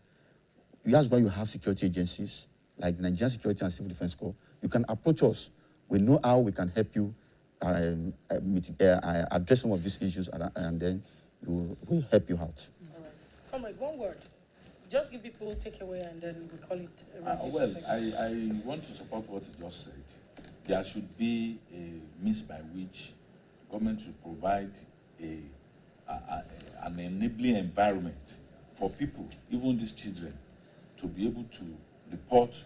that's why you have security agencies like the Nigerian Security and Civil Defense Corps. You can approach us. We know how we can help you address some of these issues, and then we'll help you out. All right. Comrade, one word. Just give people takeaway and then we call it a wrap. Well, I want to support what you just said. There should be a means by which government should provide an enabling environment for people, even these children, to be able to report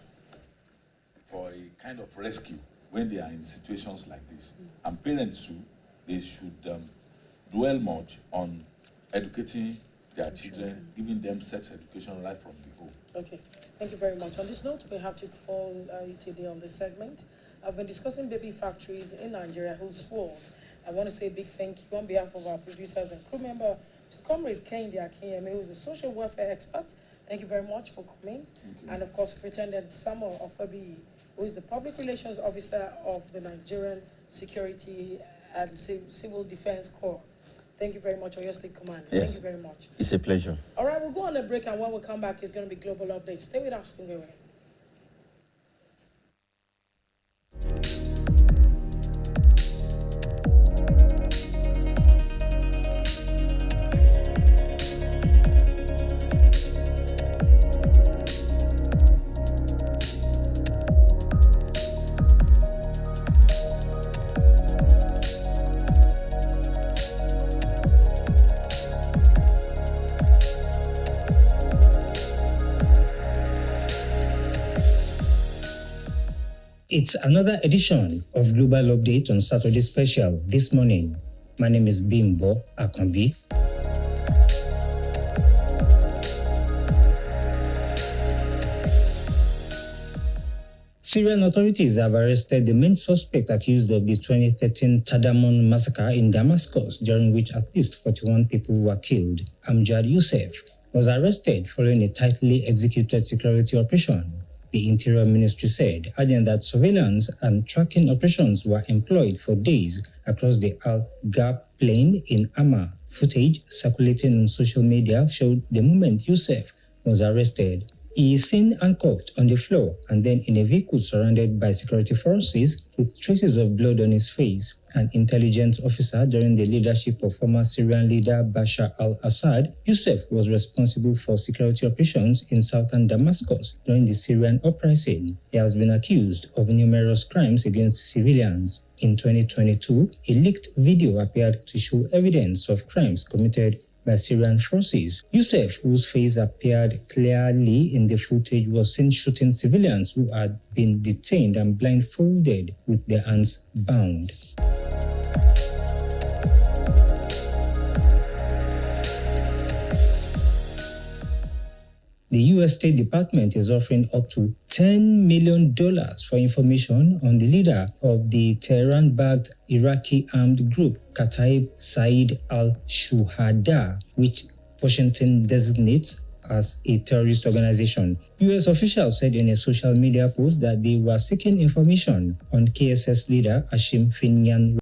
for a kind of rescue when they are in situations like this. And parents too, they should dwell much on educating their children, giving them sex education right from the home. Okay, thank you very much. On this note, we have to call ETD on this segment. I've been discussing baby factories in Nigeria whose fault. I want to say a big thank you on behalf of our producers and crew member to Comrade Kehinde Akinyemi, who's a social welfare expert. Thank you very much for coming. And of course, Superintendent Samuel Okwebi, who is the Public Relations Officer of the Nigerian Security and Civil Defense Corps. Thank you very much, Oyo State Commander. Yes. Thank you very much. It's a pleasure. All right, we'll go on a break, and when we come back, it's going to be Global Updates. Stay with us. Don't go away. It's another edition of Global Update on Saturday Special this morning. My name is Bimbo Akambi. Syrian authorities have arrested the main suspect accused of the 2013 Tadamon massacre in Damascus, during which at least 41 people were killed. Amjad Youssef was arrested following a tightly executed security operation, the Interior Ministry said, adding that surveillance and tracking operations were employed for days across the Al-Ghab plain in Hama. Footage circulating on social media showed the moment Youssef was arrested. He is seen handcuffed on the floor and then in a vehicle surrounded by security forces with traces of blood on his face. An intelligence officer during the leadership of former Syrian leader Bashar al-Assad, Youssef was responsible for security operations in southern Damascus during the Syrian uprising. He has been accused of numerous crimes against civilians. In 2022, a leaked video appeared to show evidence of crimes committed by Syrian forces. Youssef, whose face appeared clearly in the footage, was seen shooting civilians who had been detained and blindfolded with their hands bound. The U.S. State Department is offering up to $10 million for information on the leader of the Tehran-backed Iraqi armed group Kataib Saeed al-Shuhada, which Washington designates as a terrorist organization. U.S. officials said in a social media post that they were seeking information on KSS leader Hashim Finyan